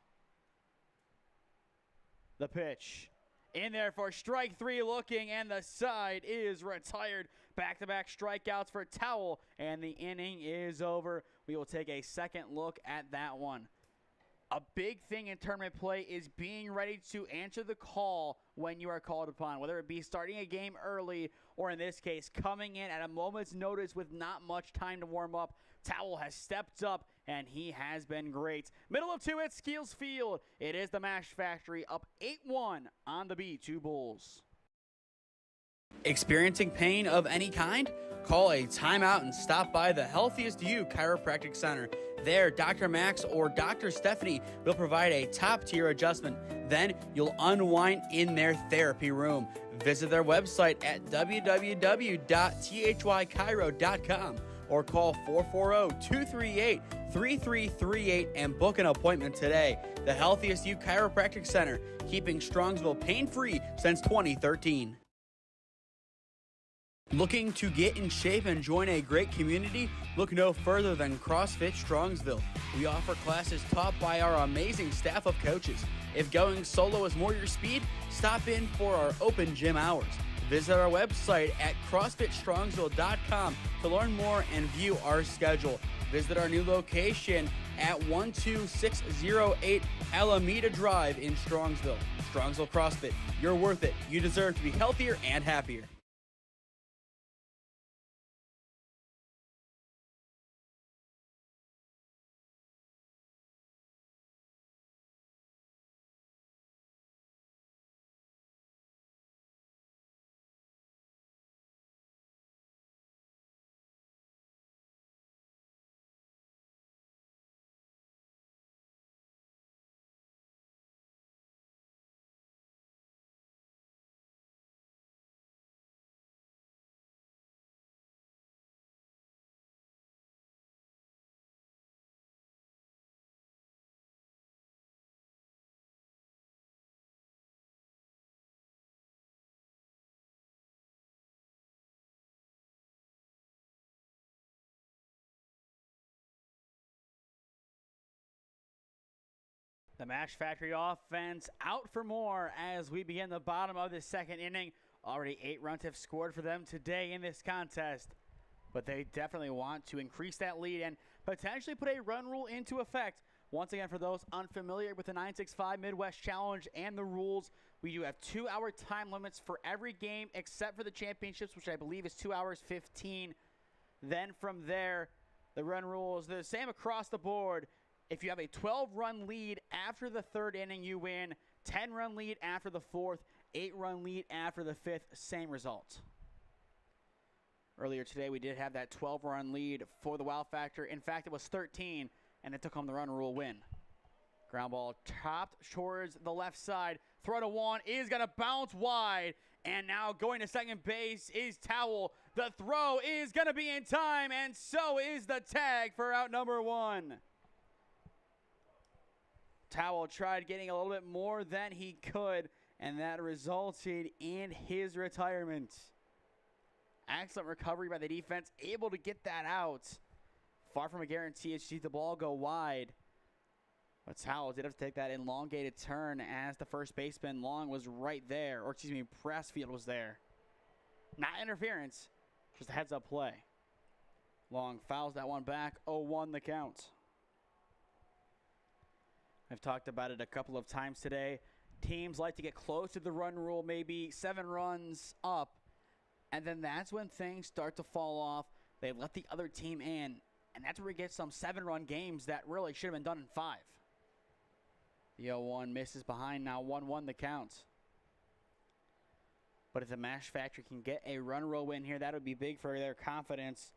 Speaker 1: The pitch. In there for strike 3 looking, and the side is retired. Back-to-back strikeouts for Towel, and the inning is over. We will take a second look at that one. A big thing in tournament play is being ready to answer the call when you are called upon, whether it be starting a game early or, in this case, coming in at a moment's notice with not much time to warm up. Towel has stepped up, and he has been great. Middle of 2 at Skeeles Field. It is the Mashfactory up 8-1 on the B2 Bulls. Experiencing pain of any kind? Call a timeout and stop by the Healthiest You Chiropractic Center. There, Dr. Max or Dr. Stephanie will provide a top-tier adjustment. Then you'll unwind in their therapy room. Visit their website at www.thychiro.com or call 440-238-3338 and book an appointment today. The Healthiest You Chiropractic Center, keeping Strongsville pain-free since 2013. Looking to get in shape and join a great community? Look no further than CrossFit Strongsville. We offer classes taught by our amazing staff of coaches. If going solo is more your speed, stop in for our open gym hours. Visit our website at CrossFitStrongsville.com to learn more and view our schedule. Visit our new location at 12608 Alameda Drive in Strongsville. Strongsville CrossFit, you're worth it. You deserve to be healthier and happier. The Mashfactory offense out for more as we begin the bottom of the second inning. Already 8 runs have scored for them today in this contest, but they definitely want to increase that lead and potentially put a run rule into effect. Once again, for those unfamiliar with the 965 Midwest Challenge and the rules, we do have 2-hour time limits for every game except for the championships, which I believe is 2 hours 15. Then from there, the run rule is the same across the board. If you have a 12-run lead after the third inning, you win. 10-run lead after the fourth. 8-run lead after the fifth. Same result. Earlier today, we did have that 12-run lead for the Wow Factor. In fact, it was 13, and it took home the run rule win. Ground ball topped towards the left side. Throw to one is going to bounce wide. And now going to second base is Towell. The throw is going to be in time, and so is the tag for out number 1. Towell tried getting a little bit more than he could, and that resulted in his retirement. Excellent recovery by the defense, able to get that out. Far from a guarantee as you see the ball go wide. But Towell did have to take that elongated turn as the first baseman Long was right there, or excuse me, Pressfield was there. Not interference, just a heads-up play. Long fouls that one back, 0-1 the count. I've talked about it a couple of times today. Teams like to get close to the run rule, maybe 7 runs up, and then that's when things start to fall off. They let the other team in, and that's where we get some 7-run games that really should have been done in 5. The 0-1 misses behind, now 1-1 the count. But if the Mashfactory can get a run rule win here, that would be big for their confidence.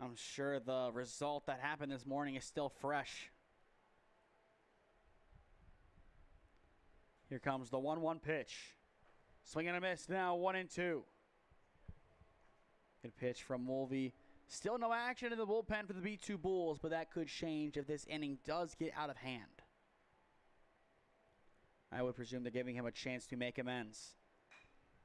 Speaker 1: I'm sure the result that happened this morning is still fresh. Here comes the 1-1 pitch. Swing and a miss now, 1-2. Good pitch from Mulvey. Still no action in the bullpen for the B2 Bulls, but that could change if this inning does get out of hand. I would presume they're giving him a chance to make amends.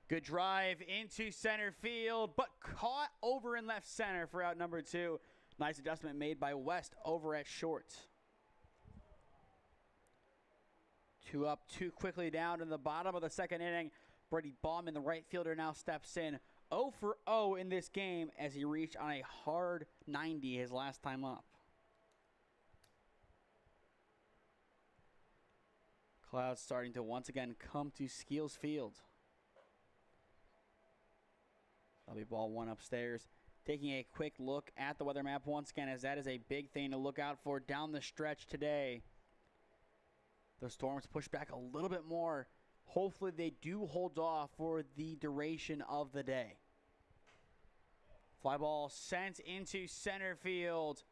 Speaker 1: Good drive into center field, but caught over in left center for out number 2. Nice adjustment made by West over at short. 2 up, 2 quickly down in the bottom of the second inning. Brady Bauman, the right fielder, now steps in. 0 for 0 in this game as he reached on a hard 90 his last time up. Clouds starting to once again come to Skeeles Field. That'll be ball 1 upstairs. Taking a quick look at the weather map once again, as that is a big thing to look out for down the stretch today. The storms push back a little bit more. Hopefully they do hold off for the duration of the day. Fly ball sent into center field.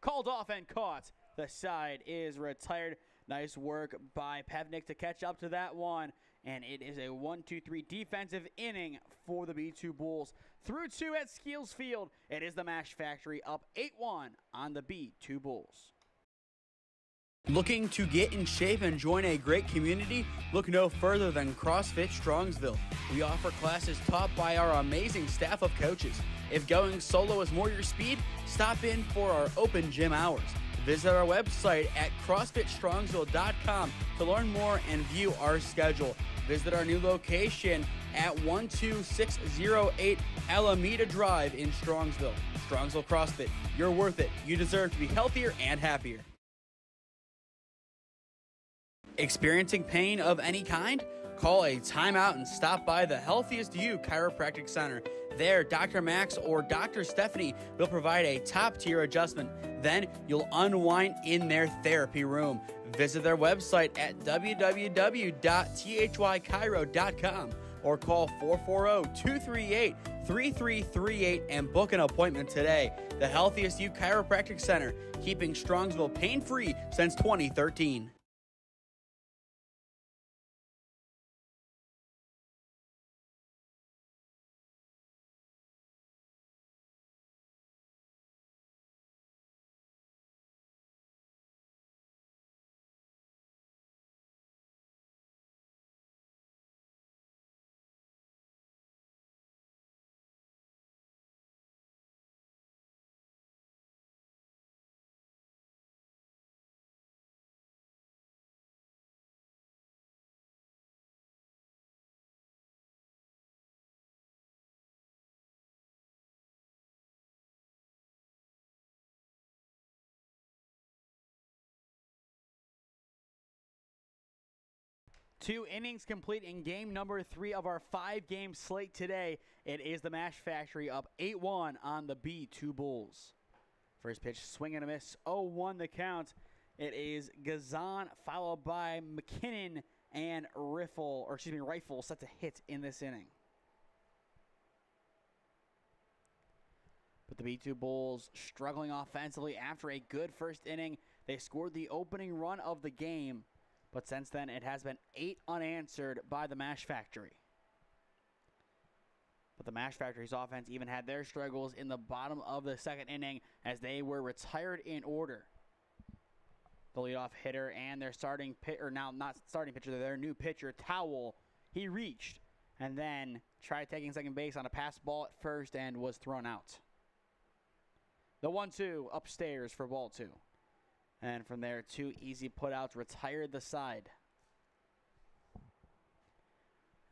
Speaker 1: Called off and caught. The side is retired. Nice work by Pevnik to catch up to that one. And it is a 1-2-3 defensive inning for the B2 Bulls. Through 2 at Skeeles Field. It is the Mashfactory up 8-1 on the B2 Bulls. Looking to get in shape and join a great community? Look no further than CrossFit Strongsville. We offer classes taught by our amazing staff of coaches. If going solo is more your speed, stop in for our open gym hours. Visit our website at CrossFitStrongsville.com to learn more and view our schedule. Visit our new location at 12608 Alameda Drive in Strongsville. Strongsville CrossFit, you're worth it. You deserve to be healthier and happier. Experiencing pain of any kind? Call a timeout and stop by the Healthiest You Chiropractic Center. There, Dr. Max or Dr. Stephanie will provide a top-tier adjustment. Then you'll unwind in their therapy room. Visit their website at www.thychiro.com or call 440-238-3338 and book an appointment today. The Healthiest You Chiropractic Center, keeping Strongsville pain-free since 2013. Two innings complete in game number 3 of our 5-game slate today. It is the Mashfactory up 8-1 on the B2 Bulls. First pitch, swing and a miss, 0-1 the count. It is Gazan followed by McKinnon and Rifle set to hit in this inning. But the B2 Bulls struggling offensively after a good first inning. They scored the opening run of the game. But since then, it has been 8 unanswered by the Mashfactory. But the Mashfactory's offense even had their struggles in the bottom of the second inning as they were retired in order. The leadoff hitter and their starting pitcher, now not starting pitcher, their new pitcher, Towel, he reached and then tried taking second base on a pass ball at first and was thrown out. The 1-2 upstairs for ball 2. And from there, 2 easy putouts retired the side.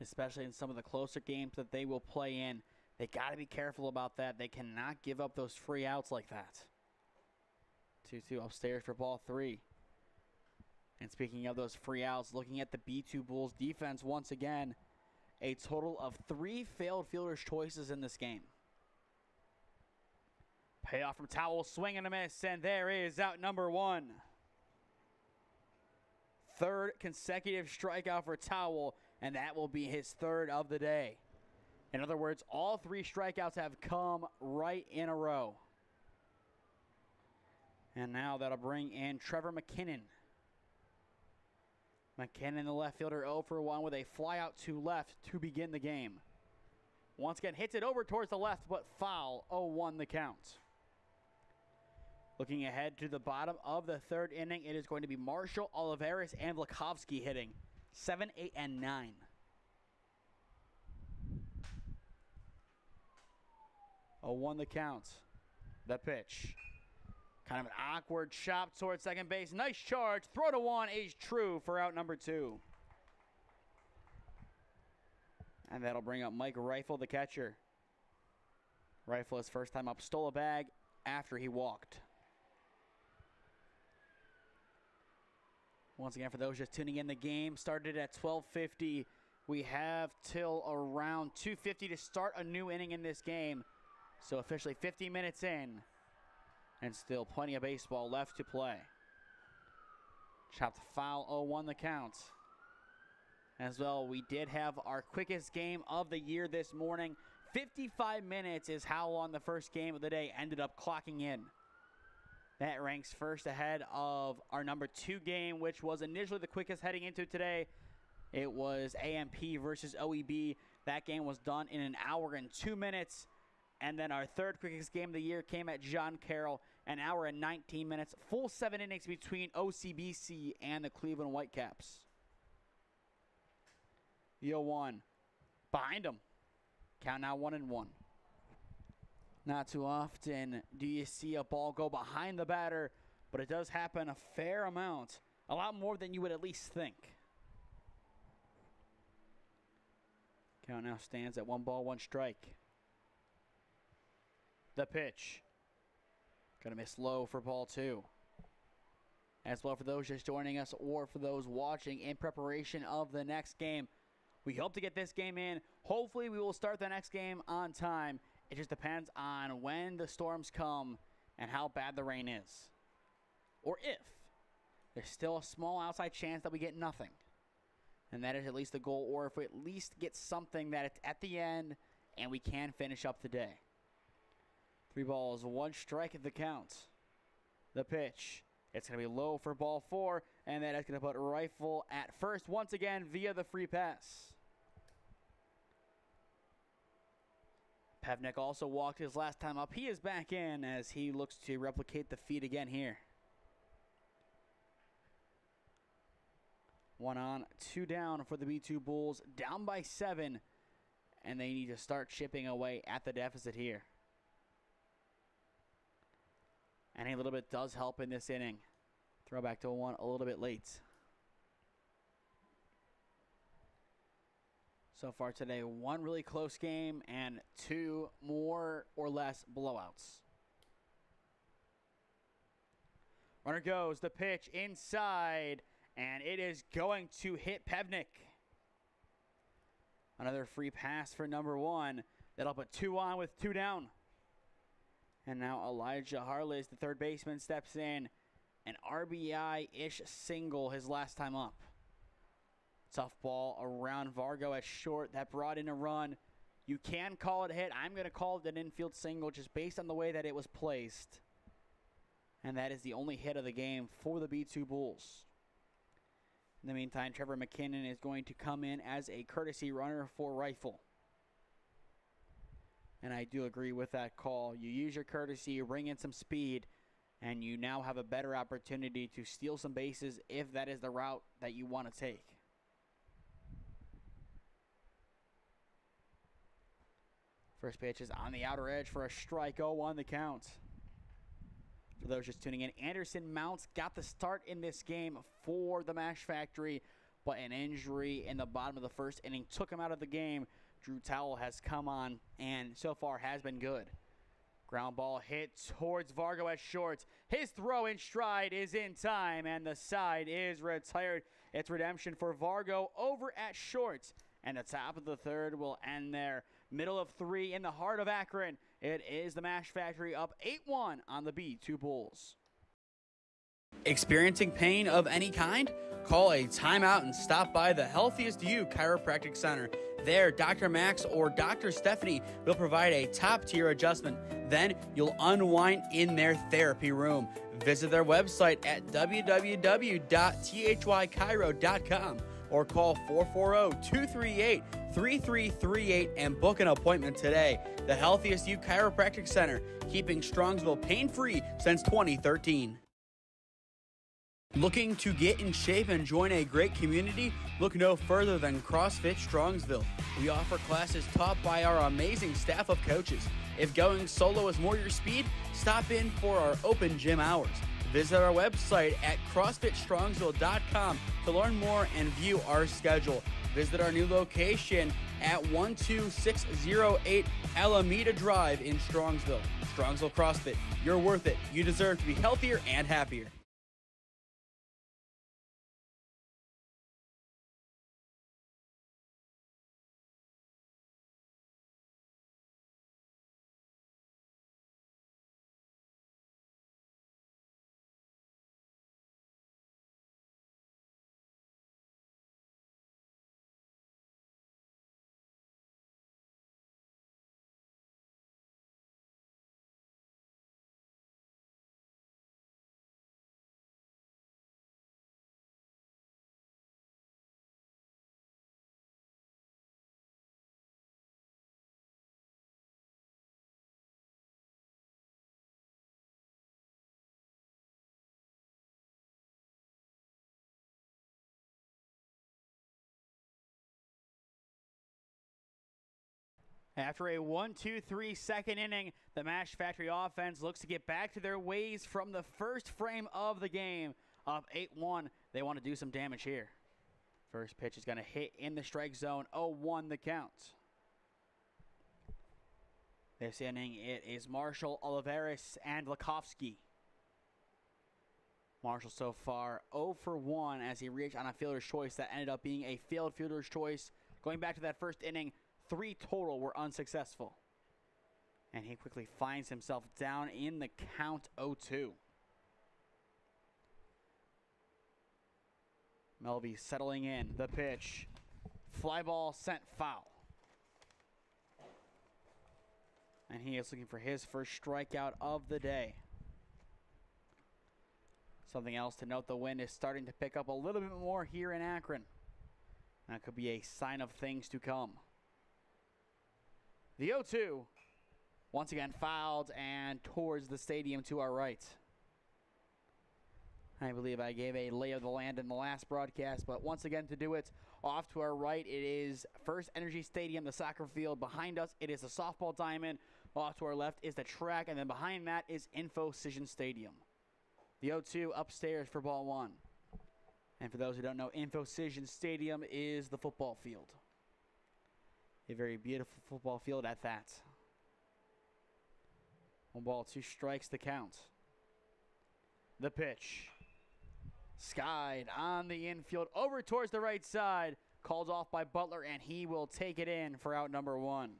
Speaker 1: Especially in some of the closer games that they will play in. They got to be careful about that. They cannot give up those free outs like that. 2-2 upstairs for ball 3. And speaking of those free outs, looking at the B2 Bulls defense once again, a total of 3 failed fielder's choices in this game. Payoff from Towel, swing and a miss, and there is out number 1. Third consecutive strikeout for Towel, and that will be his 3rd of the day. In other words, all 3 strikeouts have come right in a row. And now that'll bring in Trevor McKinnon. McKinnon, the left fielder, 0 for 1 with a fly out to left to begin the game. Once again, hits it over towards the left, but foul, 0-1 the count. Looking ahead to the bottom of the 3rd inning, it is going to be Marshall, Olivares, and Vlakovsky hitting 7, 8, and 9. Oh, 1 the count. The pitch. Kind of an awkward chop towards second base. Nice charge. Throw to 1 is true for out number 2. And that'll bring up Mike Rifle, the catcher. Rifle, his first time up, stole a bag after he walked. Once again, for those just tuning in, the game started at 12:50. We have till around 2:50 to start a new inning in this game. So officially 50 minutes in, and still plenty of baseball left to play. Chopped foul, 0-1 the count. As well, we did have our quickest game of the year this morning. 55 minutes is how long the first game of the day ended up clocking in. That ranks first ahead of our number 2 game, which was initially the quickest heading into today. It was AMP versus OEB. That game was done in 1 hour and 2 minutes. And then our 3rd quickest game of the year came at John Carroll, An hour and 19 minutes, full 7 innings between OCBC and the Cleveland Whitecaps. The 0-1 behind him. Count now 1-1. Not too often do you see a ball go behind the batter, but it does happen a fair amount. A lot more than you would at least think. Count now stands at 1 ball, 1 strike. The pitch. Gonna miss low for ball 2. As well for those just joining us or for those watching in preparation of the next game. We hope to get this game in. Hopefully we will start the next game on time. It just depends on when the storms come and how bad the rain is. Or if. There's still a small outside chance that we get nothing. And that is at least the goal. Or if we at least get something that it's at the end and we can finish up the day. 3 balls, 1 strike at the count. The pitch. It's going to be low for ball 4. And that is going to put Rifle at first once again via the free pass. Pevnik also walked his last time up. He is back in as he looks to replicate the feat again here. 1 on, 2 down for the B2 Bulls. Down by 7. And they need to start chipping away at the deficit here. And a little bit does help in this inning. Throwback to 1 a little bit late. So far today, 1 really close game and 2 more or less blowouts. Runner goes, the pitch inside, and it is going to hit Pevnik. Another free pass for number 1. That'll put 2 on with 2 down. And now Elijah Harless, the third baseman, steps in. An RBI-ish single his last time up. Tough ball around Vargo at short. That brought in a run. You can call it a hit. I'm going to call it an infield single just based on the way that it was placed. And that is the only hit of the game for the B2 Bulls. In the meantime, Trevor McKinnon is going to come in as a courtesy runner for Rifle. And I do agree with that call. You use your courtesy, you bring in some speed, and you now have a better opportunity to steal some bases if that is the route that you want to take. First pitch is on the outer edge for a strike. 0-1 the count. For those just tuning in, Anderson Mounts got the start in this game for the Mashfactory, but an injury in the bottom of the first inning took him out of the game. Drew Towell has come on and so far has been good. Ground ball hit towards Vargo at short. His throw in stride is in time, and the side is retired. It's redemption for Vargo over at short, and the top of the third will end there. Middle of 3 in the heart of Akron. It is the Mashfactory up 8-1 on the B2 Bulls. Experiencing pain of any kind? Call a timeout and stop by the Healthiest You Chiropractic Center. There, Dr. Max or Dr. Stephanie will provide a top-tier adjustment. Then you'll unwind in their therapy room. Visit their website at www.thychiro.com or call 440-238-3338 and book an appointment today. The Healthiest You Chiropractic Center, keeping Strongsville pain-free since 2013. Looking to get in shape and join a great community? Look no further than CrossFit Strongsville. We offer classes taught by our amazing staff of coaches. If going solo is more your speed, stop in for our open gym hours. Visit our website at CrossFitStrongsville.com to learn more and view our schedule. Visit our new location at 12608 Alameda Drive in Strongsville. Strongsville CrossFit, you're worth it. You deserve to be healthier and happier. After a 1-2-3 second inning, the Mashfactory offense looks to get back to their ways from the first frame of the game. Up 8-1, they want to do some damage here. First pitch is going to hit in the strike zone, 0-1 the count. This inning, it is Marshall, Olivares, and Lakovsky. Marshall so far 0 for 1 as he reached on a fielder's choice that ended up being a failed fielder's choice. Going back to that first inning, 3 total were unsuccessful. And he quickly finds himself down in the count 0-2. Melby settling in. The pitch. Fly ball sent foul. And he is looking for his first strikeout of the day. Something else to note, the wind is starting to pick up a little bit more here in Akron. That could be a sign of things to come. The 0-2, once again fouled and towards the stadium to our right. I believe I gave a lay of the land in the last broadcast, but once again to do it, off to our right, it is First Energy Stadium, the soccer field. Behind us, it is the softball diamond. Off to our left is the track, and then behind that is Infocision Stadium. The 0-2 upstairs for ball 1. And for those who don't know, Infocision Stadium is the football field. A very beautiful football field at that. 1 ball, 2 strikes the count. The pitch. Skied on the infield over towards the right side. Called off by Butler, and he will take it in for out number 1.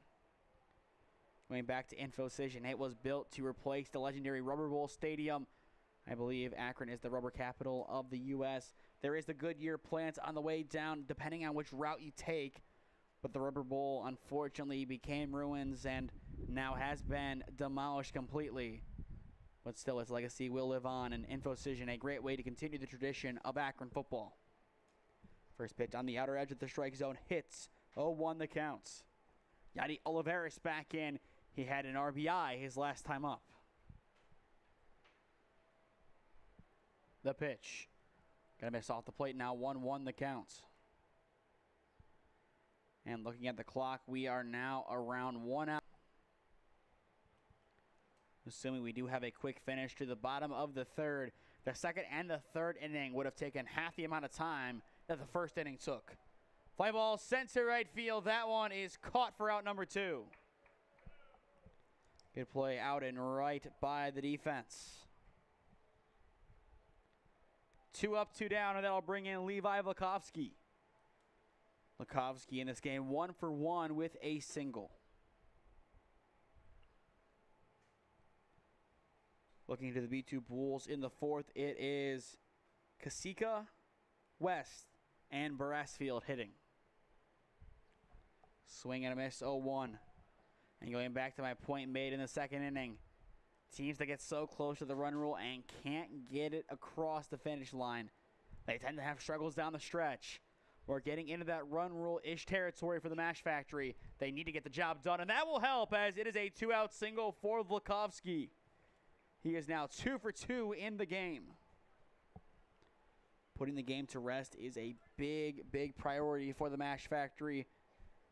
Speaker 1: Going back to Infocision, it was built to replace the legendary Rubber Bowl Stadium. I believe Akron is the rubber capital of the U.S. There is the Goodyear plant on the way down, depending on which route you take. But the Rubber Bowl, unfortunately, became ruins and now has been demolished completely. But still, its legacy will live on, and Infocision, a great way to continue the tradition of Akron football. First pitch on the outer edge of the strike zone, hits, 0-1 the counts. Yadi Olivares back in. He had an RBI his last time up. The pitch. Gonna miss off the plate now, 1-1 the counts. And looking at the clock, we are now around 1 out. Assuming we do have a quick finish to the bottom of the third, the second and the third inning would have taken half the amount of time that the first inning took. Fly ball sent to right field. That one is caught for out number 2. Good play out and right by the defense. 2 up, 2 down, and that'll bring in Levi Lakovsky. Lakovsky in this game 1 for 1 with a single. Looking to the B2 Bulls in the fourth, it is Kasika, West, and Barasfield hitting. Swing and a miss, 0-1. And going back to my point made in the second inning, teams that get so close to the run rule and can't get it across the finish line, they tend to have struggles down the stretch. We're getting into that run rule-ish territory for the Mashfactory. They need to get the job done, and that will help as it is a 2-out single for Lakovsky. He is now 2 for 2 in the game. Putting the game to rest is a big, big priority for the Mashfactory.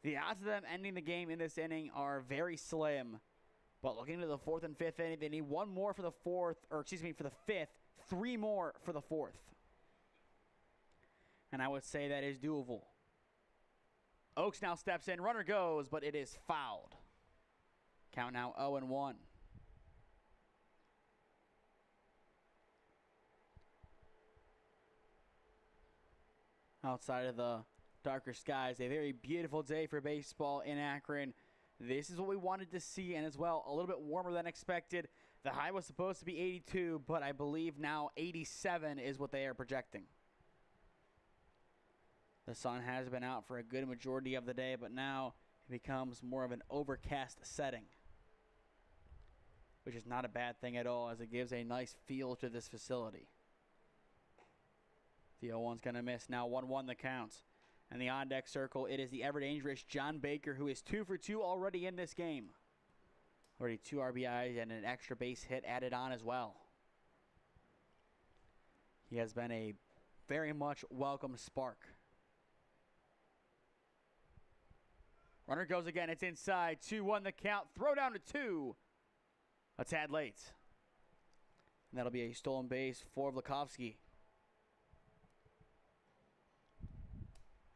Speaker 1: The odds of them ending the game in this inning are very slim. But looking to the fourth and fifth inning, they need 1 more for the for the fifth, 3 more for the fourth. And I would say that is doable. Oaks now steps in, runner goes, but it is fouled. Count now 0-1. Outside of the darker skies, a very beautiful day for baseball in Akron. This is what we wanted to see, and as well, a little bit warmer than expected. The high was supposed to be 82, but I believe now 87 is what they are projecting. The sun has been out for a good majority of the day, but now it becomes more of an overcast setting, which is not a bad thing at all, as it gives a nice feel to this facility. The 0-1's going to miss. Now 1-1 the count. And the on-deck circle, it is the ever-dangerous John Baker, who is 2 for 2 already in this game. Already 2 RBIs and an extra base hit added on as well. He has been a very much welcome spark. Runner goes again. It's inside. 2-1 the count. Throw down to 2. A tad late. And that'll be a stolen base for Vlakovsky.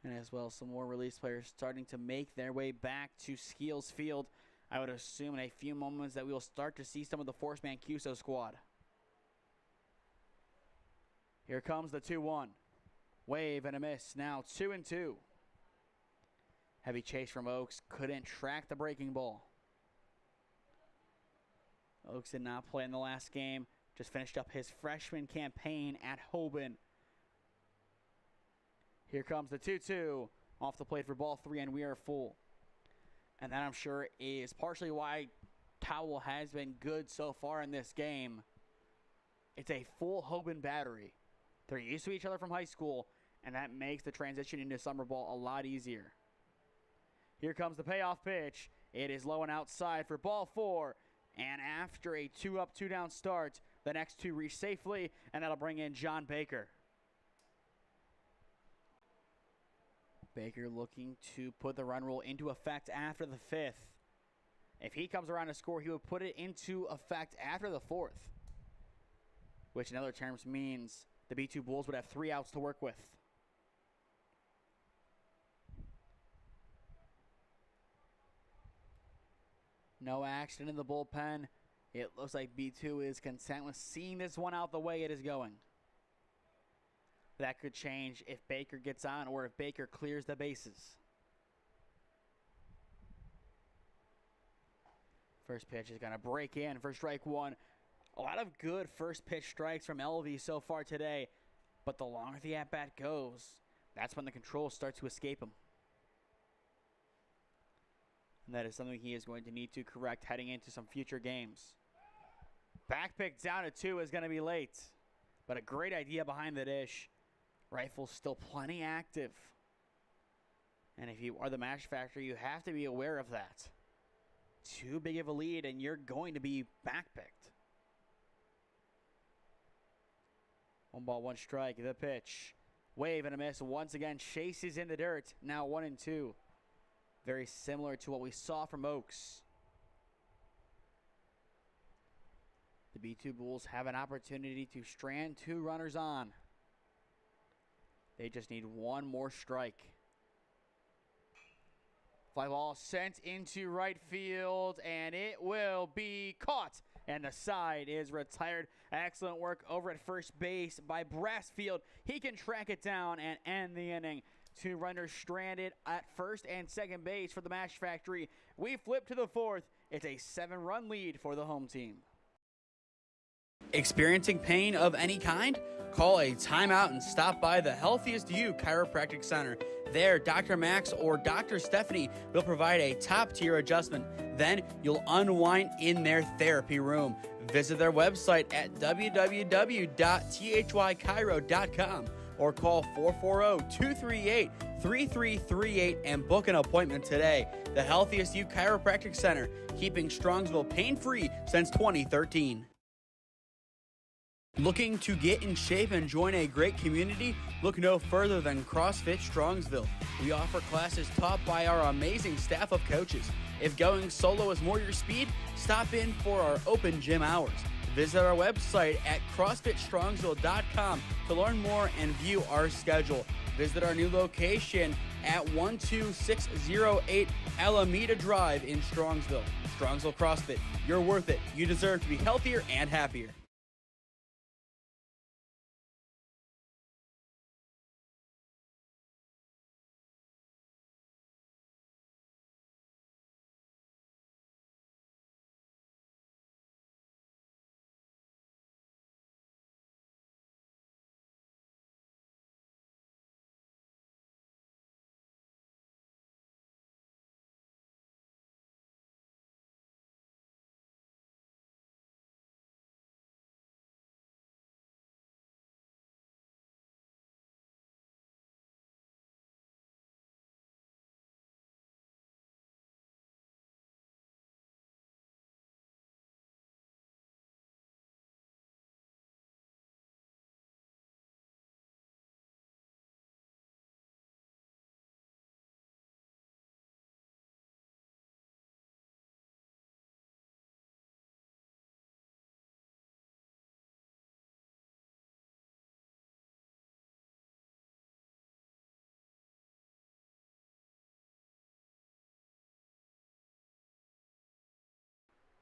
Speaker 1: And as well, some more release players starting to make their way back to Skeeles Field. I would assume in a few moments that we will start to see some of the Force Mancuso squad. Here comes the 2-1. Wave and a miss. Now 2-2. Heavy chase from Oaks. Couldn't track the breaking ball. Oaks did not play in the last game. Just finished up his freshman campaign at Hoban. Here comes the 2-2. Off the plate for ball 3, and we are full. And that, I'm sure, is partially why Towel has been good so far in this game. It's a full Hoban battery. They're used to each other from high school, and that makes the transition into summer ball a lot easier. Here comes the payoff pitch. It is low and outside for ball 4. And after a 2-up, 2-down start, the next 2 reach safely, and that'll bring in John Baker. Baker looking to put the run rule into effect after the 5th. If he comes around to score, he would put it into effect after the 4th. Which in other terms means the B2 Bulls would have 3 outs to work with. No action in the bullpen. It looks like B2 is content with seeing this one out the way it is going. That could change if Baker gets on or if Baker clears the bases. First pitch is going to break in for strike 1. A lot of good first pitch strikes from LV so far today. But the longer the at-bat goes, that's when the control starts to escape him. And that is something he is going to need to correct heading into some future games. Back pick down to 2 is going to be late. But a great idea behind the dish. Rifle's still plenty active. And if you are the Mashfactory, you have to be aware of that. Too big of a lead and you're going to be backpicked. 1 ball, 1 strike. The pitch. Wave and a miss. Once again, chases in the dirt. Now 1-2. Very similar to what we saw from Oaks. The B2 Bulls have an opportunity to strand 2 runners on. They just need 1 more strike. Fly ball sent into right field, and it will be caught. And the side is retired. Excellent work over at first base by Brassfield. He can track it down and end the inning. 2 runners stranded at first and second base for the Mashfactory. We flip to the 4th. It's a 7-run lead for the home team. Experiencing pain of any kind? Call a timeout and stop by the Healthiest You Chiropractic Center. There, Dr. Max or Dr. Stephanie will provide a top-tier adjustment. Then you'll unwind in their therapy room. Visit their website at www.thychiro.com or call 440-238-3338 and book an appointment today. The Healthiest You Chiropractic Center, keeping Strongsville pain-free since 2013. Looking to get in shape and join a great community? Look no further than CrossFit Strongsville. We offer classes taught by our amazing staff of coaches. If going solo is more your speed, stop in for our open gym hours. Visit our website at CrossFitStrongsville.com to learn more and view our schedule. Visit our new location at 12608 Alameda Drive in Strongsville. Strongsville CrossFit, you're worth it. You deserve to be healthier and happier.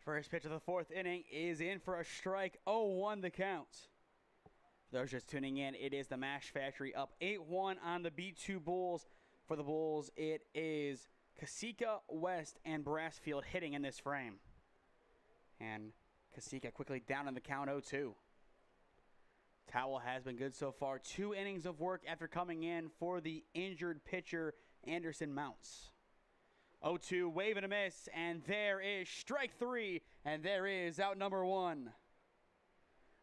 Speaker 1: First pitch of the fourth inning is in for a strike. 0-1 the count. For those just tuning in, it is the Mashfactory up 8-1 on the B2 Bulls. For the Bulls, it is Kasika, West, and Brassfield hitting in this frame. And Kasika quickly down in the count 0-2. Towel has been good so far. 2 innings of work after coming in for the injured pitcher, Anderson Mounts. 0-2, wave and a miss, and there is strike 3, and there is out number 1.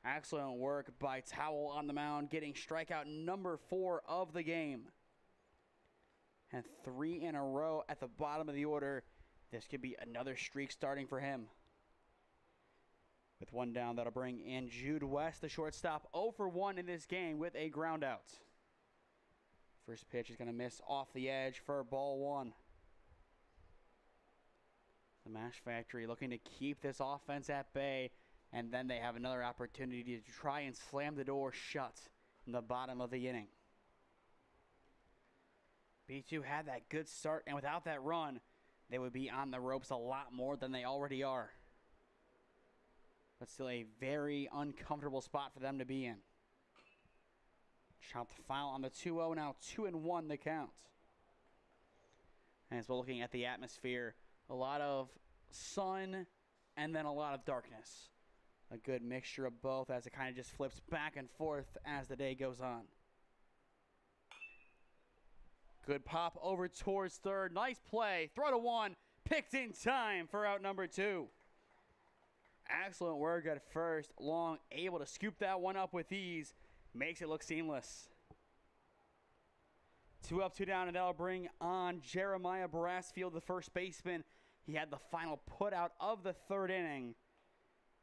Speaker 1: Excellent work by Towel on the mound, getting strikeout number 4 of the game. And 3 in a row at the bottom of the order. This could be another streak starting for him. With 1 down, that'll bring in Jude West, the shortstop, 0 for 1 in this game with a ground out. First pitch is going to miss off the edge for ball 1. The Mashfactory looking to keep this offense at bay, and then they have another opportunity to try and slam the door shut in the bottom of the inning. B2 had that good start, and without that run, they would be on the ropes a lot more than they already are. But still a very uncomfortable spot for them to be in. Chopped foul on the 2-0, now 2-1 the count. And as we're looking at the atmosphere, a lot of sun and then a lot of darkness. A good mixture of both as it kind of just flips back and forth as the day goes on. Good pop over towards third. Nice play. Throw to 1. Picked in time for out number 2. Excellent work at first. Long able to scoop that one up with ease. Makes it look seamless. 2 up, 2 down, and that'll bring on Jeremiah Brassfield, the first baseman. He had the final put out of the 3rd inning.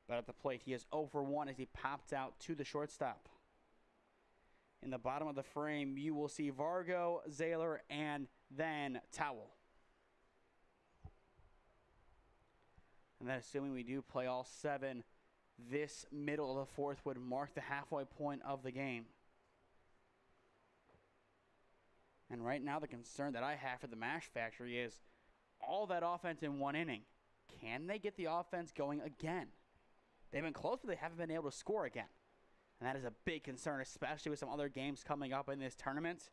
Speaker 1: But at the plate, he is 0 for 1 as he popped out to the shortstop. In the bottom of the frame, you will see Vargo, Zahler, and then Towel. And then assuming we do play all 7, this middle of the 4th would mark the halfway point of the game. And right now the concern that I have for the Mashfactory is all that offense in 1 inning. Can they get the offense going again? They've been close, but they haven't been able to score again. And that is a big concern, especially with some other games coming up in this tournament.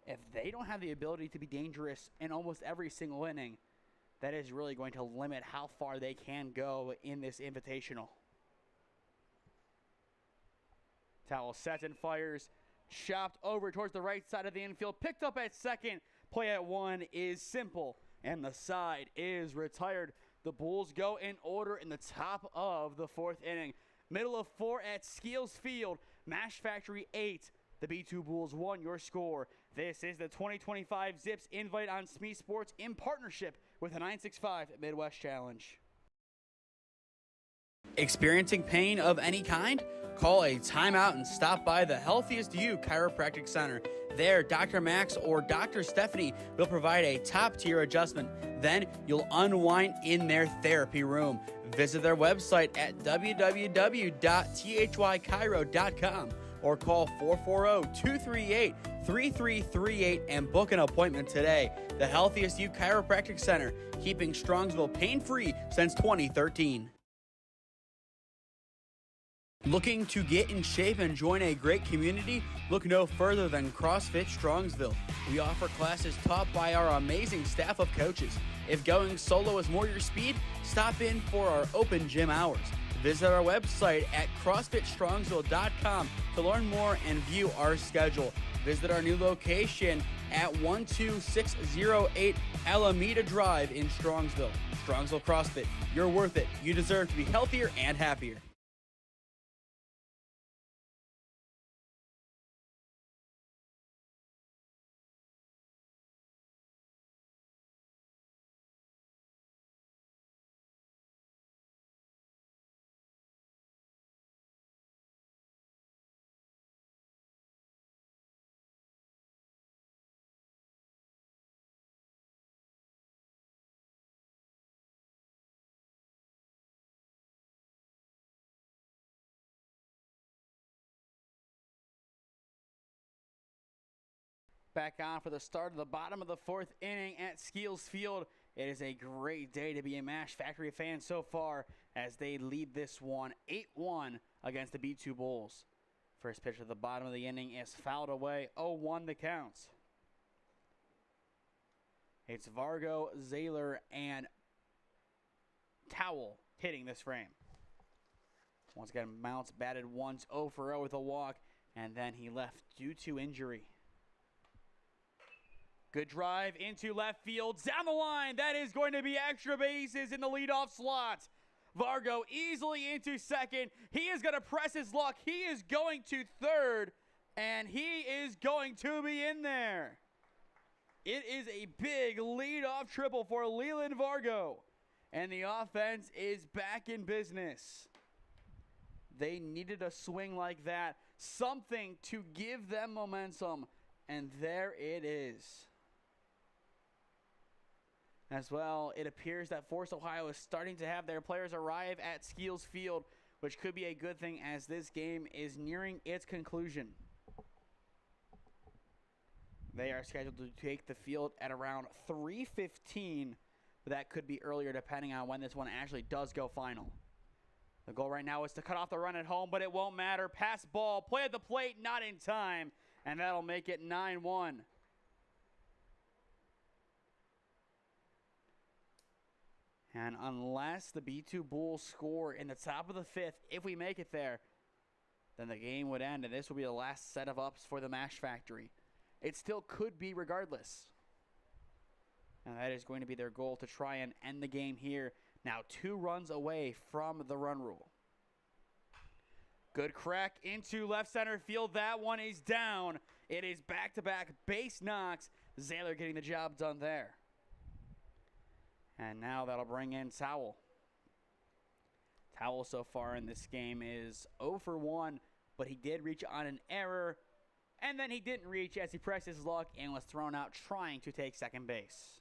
Speaker 1: If they don't have the ability to be dangerous in almost every single inning, that is really going to limit how far they can go in this invitational. Towel sets and fires. Chopped over towards the right side of the infield. Picked up at second. Play at 1 is simple. And the side is retired. The Bulls go in order in the top of the 4th inning. Middle of 4 at Skeeles Field. Mashfactory 8. The B2 Bulls 1 your score. This is the 2025 Zips Invite on SmeeSports in partnership with the 965 Midwest Challenge. Experiencing pain of any kind? Call a timeout and stop by the Healthiest You Chiropractic Center. There, Dr. Max or Dr. Stephanie will provide a top-tier adjustment. Then you'll unwind in their therapy room. Visit their website at www.thychiro.com or call 440-238-3338 and book an appointment today. The Healthiest You Chiropractic Center, keeping Strongsville pain-free since 2013. Looking to get in shape and join a great community? Look no further than CrossFit Strongsville. We offer classes taught by our amazing staff of coaches. If going solo is more your speed, stop in for our open gym hours. Visit our website at CrossFitStrongsville.com to learn more and view our schedule. Visit our new location at 12608 Alameda Drive in Strongsville. Strongsville CrossFit, you're worth it. You deserve to be healthier and happier. Back on for the start of the bottom of the 4th inning at Skeeles Field. It is a great day to be a Mashfactory fan so far as they lead this one 8-1 against the B2 Bulls. First pitch at the bottom of the inning is fouled away, 0-1 the count. It's Vargo, Zahler, and Towel hitting this frame. Once again, Mounts batted once, 0 for 0 with a walk, and then he left due to injury. Good drive into left field, down the line. That is going to be extra bases in the leadoff slot. Vargo easily into second. He is going to press his luck. He is going to third, and he is going to be in there. It is a big leadoff triple for Leland Vargo, and the offense is back in business. They needed a swing like that, something to give them momentum, and there it is. As well, it appears that Force Ohio is starting to have their players arrive at Skeeles Field, which could be a good thing as this game is nearing its conclusion. They are scheduled to take the field at around 3:15, but that could be earlier depending on when this one actually does go final. The goal right now is to cut off the run at home, but it won't matter. Pass ball, play at the plate, not in time, and that'll make it 9-1. And unless the B2 Bulls score in the top of the fifth, if we make it there, then the game would end, and this will be the last set of ups for the Mashfactory. It still could be regardless. And that is going to be their goal, to try and end the game here. Now 2 runs away from the run rule. Good crack into left center field. That one is down. It is back-to-back base knocks. Zahler getting the job done there. And now that'll bring in Towel. Towel so far in this game is 0 for 1, but he did reach on an error. And then he didn't reach as he pressed his luck and was thrown out trying to take second base.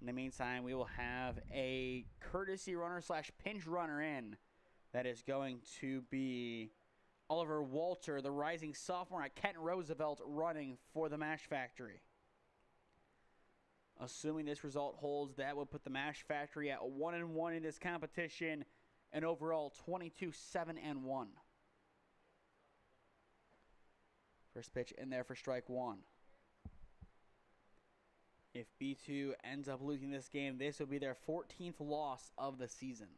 Speaker 1: In the meantime, we will have a courtesy runner / pinch runner in. That is going to be Oliver Walter, the rising sophomore at Kent Roosevelt, running for the Mashfactory. Assuming this result holds, that would put the Mashfactory at 1-1 in this competition, and overall 22-7-1. First pitch in there for strike 1. If B2 ends up losing this game, this will be their 14th loss of the season.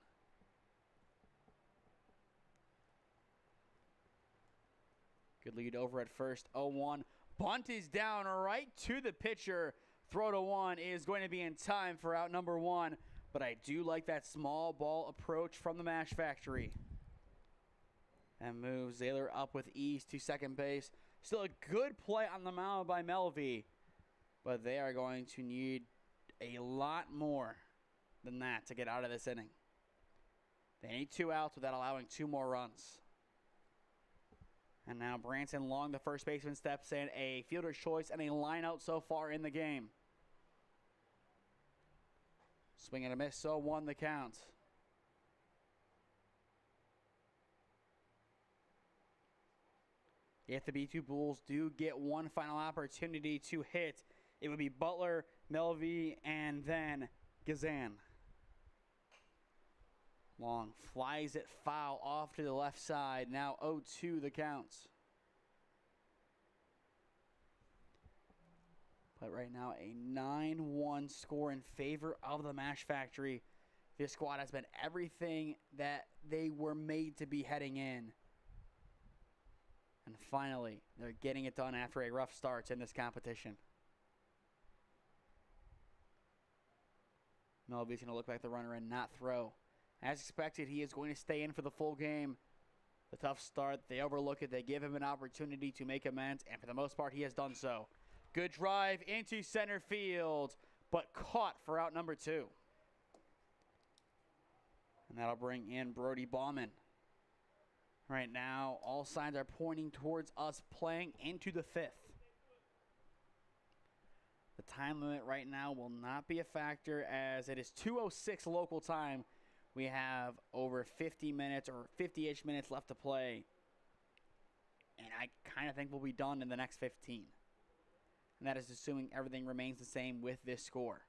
Speaker 1: Good lead over at first, 0-1. Bunt is down right to the pitcher. Throw to 1 is going to be in time for out number 1, but I do like that small ball approach from the Mashfactory. And moves Zahler up with ease to second base. Still a good play on the mound by Melvey, but they are going to need a lot more than that to get out of this inning. They need 2 outs without allowing 2 more runs. And now Branson Long, the first baseman, steps in. A fielder's choice and a line out so far in the game. Swing and a miss, so 1 the count. If the B2 Bulls do get one final opportunity to hit, it would be Butler, Melvey, and then Gazan. Long flies it foul off to the left side. Now 0-2 the counts. But right now a 9-1 score in favor of the Mashfactory. This squad has been everything that they were made to be heading in. And finally, they're getting it done after a rough start in this competition. Melvey's going to look like the runner and not throw. As expected, he is going to stay in for the full game. The tough start, they overlook it. They give him an opportunity to make amends, and for the most part, he has done so. Good drive into center field, but caught for out number 2. And that'll bring in Brody Bauman. Right now, all signs are pointing towards us playing into the 5th. The time limit right now will not be a factor as it is 2:06 local time. We have over 50 minutes or 50-ish minutes left to play. And I kind of think we'll be done in the next 15. And that is assuming everything remains the same with this score.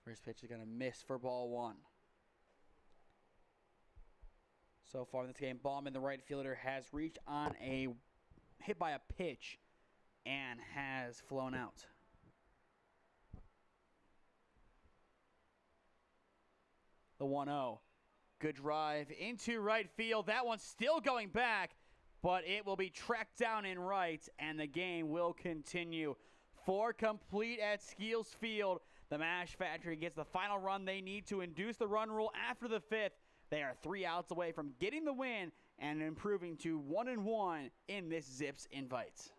Speaker 1: First pitch is going to miss for ball one. So far in this game, Ballman, the right fielder, has reached on a hit by a pitch and has flown out. The 1-0. Good drive into right field. That one's still going back, but it will be tracked down in right, and the game will continue. 4 complete at Skeeles Field. The Mashfactory gets the final run they need to induce the run rule after the 5th. They are 3 outs away from getting the win and improving to 1-1 in this Zips Invite.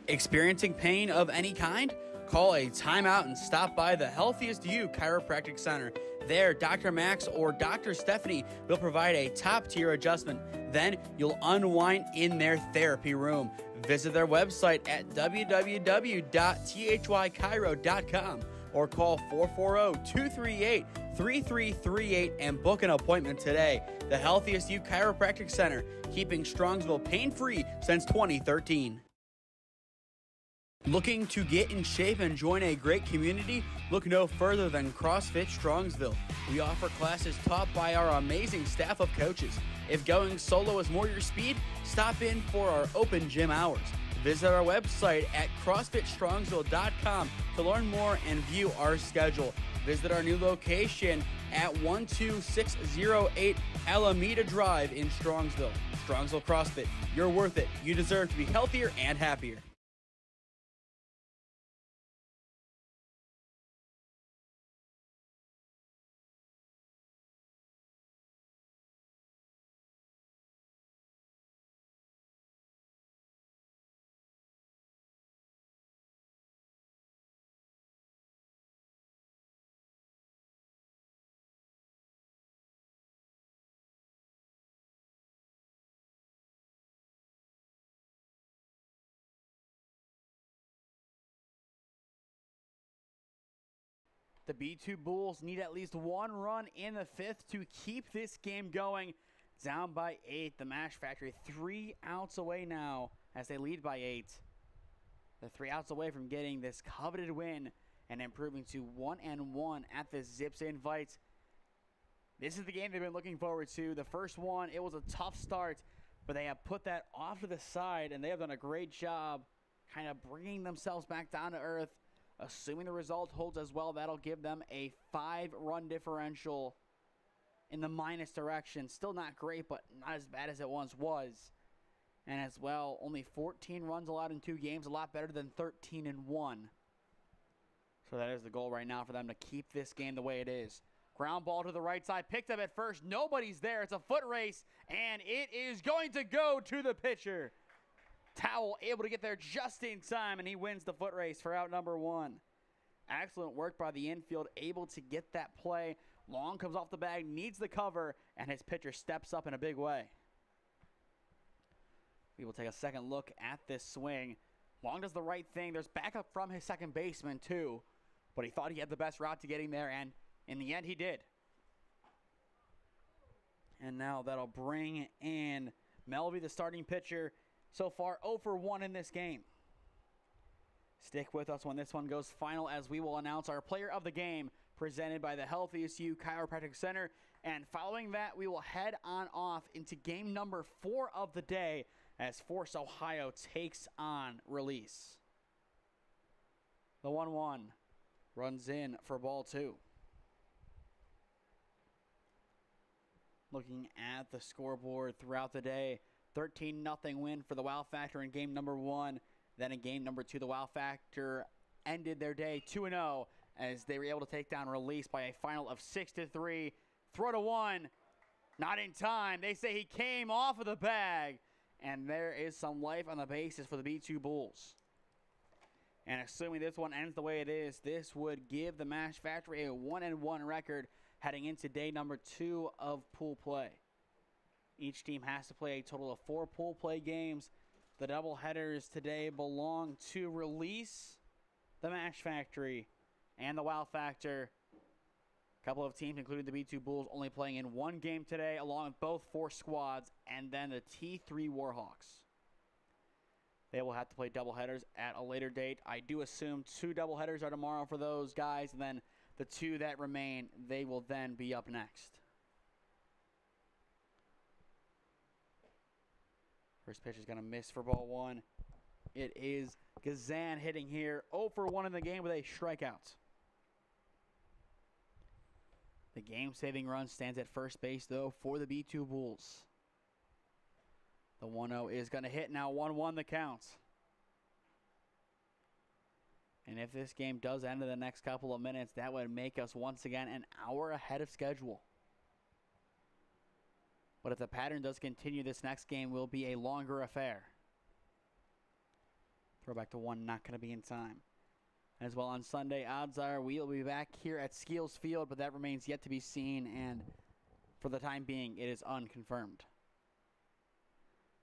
Speaker 1: Experiencing pain of any kind? Call a timeout and stop by the Healthiest You Chiropractic Center. There, Dr. Max or Dr. Stephanie will provide a top-tier adjustment. Then you'll unwind in their therapy room. Visit their website at www.thychiro.com or call 440-238-3338 and book an appointment today. The Healthiest You Chiropractic Center, keeping Strongsville pain-free since 2013. Looking to get in shape and join a great community? Look no further than CrossFit Strongsville. We offer classes taught by our amazing staff of coaches. If going solo is more your speed, stop in for our open gym hours. Visit our website at CrossFitStrongsville.com to learn more and view our schedule. Visit our new location at 12608 Alameda Drive in Strongsville. Strongsville CrossFit, you're worth it. You deserve to be healthier and happier. The B2 Bulls need at least 1 run in the 5th to keep this game going. Down by 8, the Mashfactory 3 outs away now as they lead by 8. They're 3 outs away from getting this coveted win and improving to 1-1 at the Zips Invite. This is the game they've been looking forward to. The first one, it was a tough start, but they have put that off to the side, and they have done a great job kind of bringing themselves back down to earth. Assuming the result holds as well, that'll give them a 5-run differential in the minus direction. Still not great, but not as bad as it once was. And as well, only 14 runs allowed in 2 games, a lot better than 13 in 1. So that is the goal right now for them to keep this game the way it is. Ground ball to the right side, picked up at first. Nobody's there. It's a foot race, and it is going to go to the pitcher. Towel able to get there just in time, and he wins the foot race for out number 1. Excellent work by the infield, able to get that play. Long comes off the bag, needs the cover, and his pitcher steps up in a big way. We will take a second look at this swing. Long does the right thing. There's backup from his second baseman, too, but he thought he had the best route to getting there, and in the end, he did. And now that'll bring in Melvey, the starting pitcher. So far, 0 for 1 in this game. Stick with us when this one goes final as we will announce our player of the game presented by the Healthiest You Chiropractic Center. And following that, we will head on off into game number 4 of the day as Force Ohio takes on Release. The 1-1 runs in for ball 2. Looking at the scoreboard throughout the day, 13-0 win for the Wow Factor in game number 1. Then in game number 2, the Wow Factor ended their day 2-0 as they were able to take down Release by a final of 6-3. Throw to 1, not in time. They say he came off of the bag, and there is some life on the bases for the B2 Bulls. And assuming this one ends the way it is, this would give the Mashfactory a 1-1 record heading into day number 2 of pool play. Each team has to play a total of 4 pool play games. The doubleheaders today belong to Release, the Mashfactory, and the Wow Factor. A couple of teams, including the B2 Bulls, only playing in 1 game today, along with both 4 squads, and then the T3 Warhawks. They will have to play doubleheaders at a later date. I do assume 2 doubleheaders are tomorrow for those guys, and then the 2 that remain, they will then be up next. First pitch is going to miss for ball 1. It is Gazan hitting here, 0 for 1 in the game with a strikeout. The game-saving run stands at first base, though, for the B2 Bulls. The 1-0 is going to hit now, 1-1 the count. And if this game does end in the next couple of minutes, that would make us once again an hour ahead of schedule. But if the pattern does continue, this next game will be a longer affair. Throwback to 1, not going to be in time. As well on Sunday, odds are we'll be back here at Skeeles Field, but that remains yet to be seen, and for the time being, it is unconfirmed.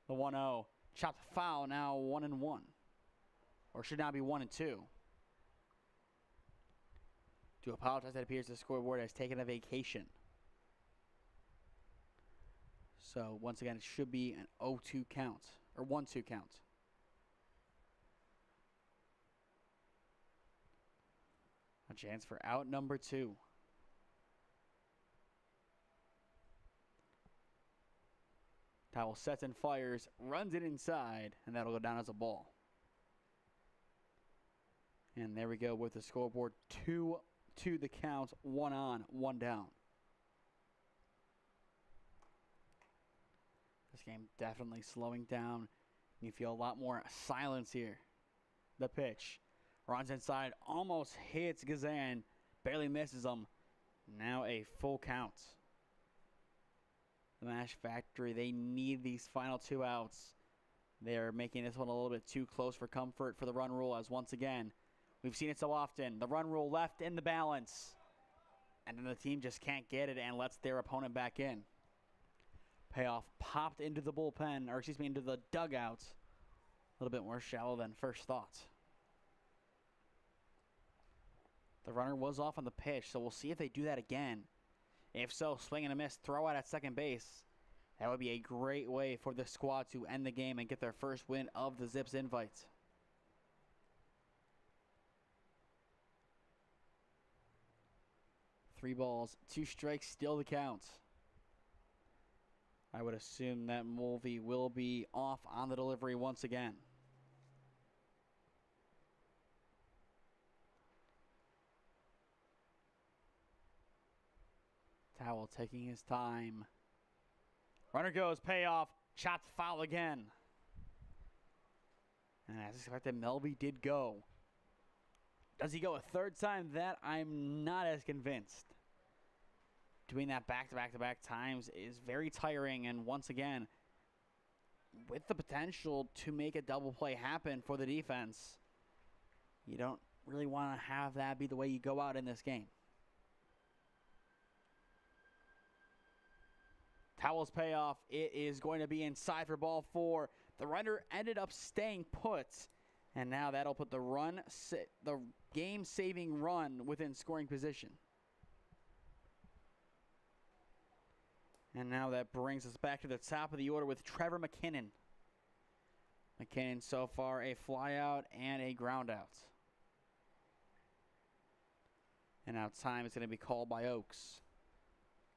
Speaker 1: The 1-0, chopped foul, now 1-1. Or should now be 1-2. To apologize, it appears the scoreboard has taken a vacation. So, once again, it should be an 0-2 count, or 1-2 count. A chance for out number 2. Towel sets and fires, runs it inside, and that'll go down as a ball. And there we go with the scoreboard, 2-2 the count, 1 on, 1 down. This game definitely slowing down. You feel a lot more silence here. The pitch. Runs inside, almost hits Gazan, barely misses him. Now a full count. The Mashfactory, they need these final 2 outs. They're making this one a little bit too close for comfort for the run rule, as once again, we've seen it so often. The run rule left in the balance, and then the team just can't get it and lets their opponent back in. Payoff popped into the bullpen, or excuse me, into the dugout. A little bit more shallow than first thought. The runner was off on the pitch, so we'll see if they do that again. If so, swing and a miss, throw out at second base. That would be a great way for the squad to end the game and get their first win of the Zips invite. Three balls, 2 strikes, still the count. I would assume that Mulvey will be off on the delivery once again. Towel taking his time. Runner goes, payoff, chopped foul again. And as expected, Melby did go. Does he go a 3rd time? That I'm not as convinced. Doing that back-to-back-to-back times is very tiring, and once again, with the potential to make a double play happen for the defense, you don't really want to have that be the way you go out in this game. Towel's payoff, it is going to be inside for ball 4. The runner ended up staying put, and now that'll put the game-saving run within scoring position. And now that brings us back to the top of the order with Trevor McKinnon. McKinnon so far a flyout and a groundout. And now time is going to be called by Oaks.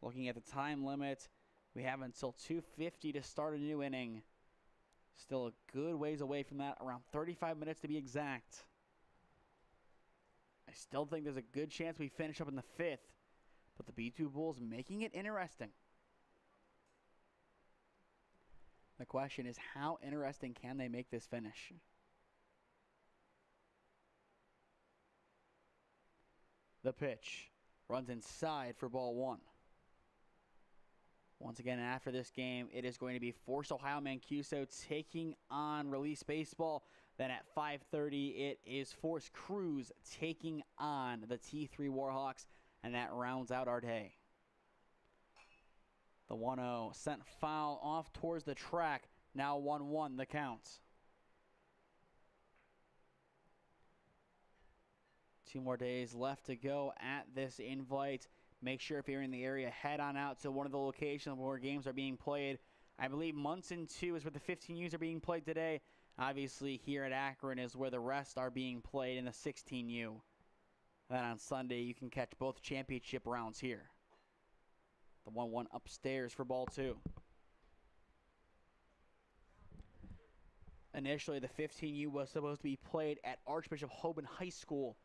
Speaker 1: Looking at the time limit, we have until 2:50 to start a new inning. Still a good ways away from that, around 35 minutes to be exact. I still think there's a good chance we finish up in the 5th, but the B2 Bulls making it interesting. The question is, how interesting can they make this finish? The pitch runs inside for ball 1. Once again, after this game, it is going to be Force Ohio Mancuso taking on Release Baseball. Then at 5:30, it is Force Cruz taking on the T3 Warhawks, and that rounds out our day. The 1-0 sent foul off towards the track. Now 1-1 the count. 2 more days left to go at this invite. Make sure if you're in the area, head on out to one of the locations where games are being played. I believe Munson 2 is where the 15Us are being played today. Obviously, here at Akron is where the rest are being played in the 16U. Then on Sunday, you can catch both championship rounds here. The 1-1 upstairs for ball 2. Initially, the 15U was supposed to be played at Archbishop Hoban High School,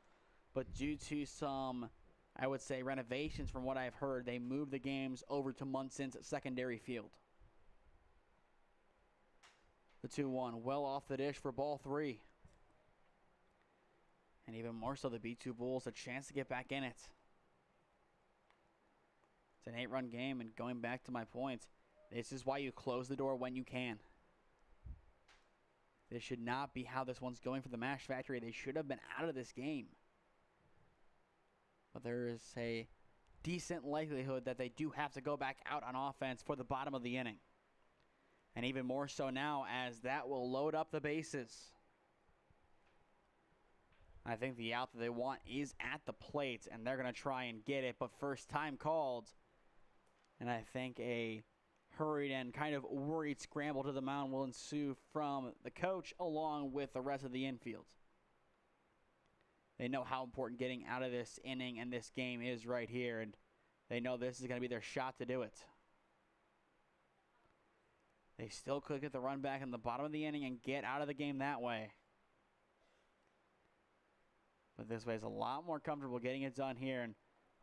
Speaker 1: but due to some, I would say, renovations from what I've heard, they moved the games over to Munson's secondary field. The 2-1 well off the dish for ball 3. And even more so, the B2 Bulls a chance to get back in it. It's an 8-run game, and going back to my point, this is why you close the door when you can. This should not be how this one's going for the Mashfactory. They should have been out of this game. But there is a decent likelihood that they do have to go back out on offense for the bottom of the inning. And even more so now, as that will load up the bases. I think the out that they want is at the plate, and they're going to try and get it, but first time called. And I think a hurried and kind of worried scramble to the mound will ensue from the coach along with the rest of the infield. They know how important getting out of this inning and this game is right here, and they know this is going to be their shot to do it. They still could get the run back in the bottom of the inning and get out of the game that way. But this way is a lot more comfortable getting it done here, and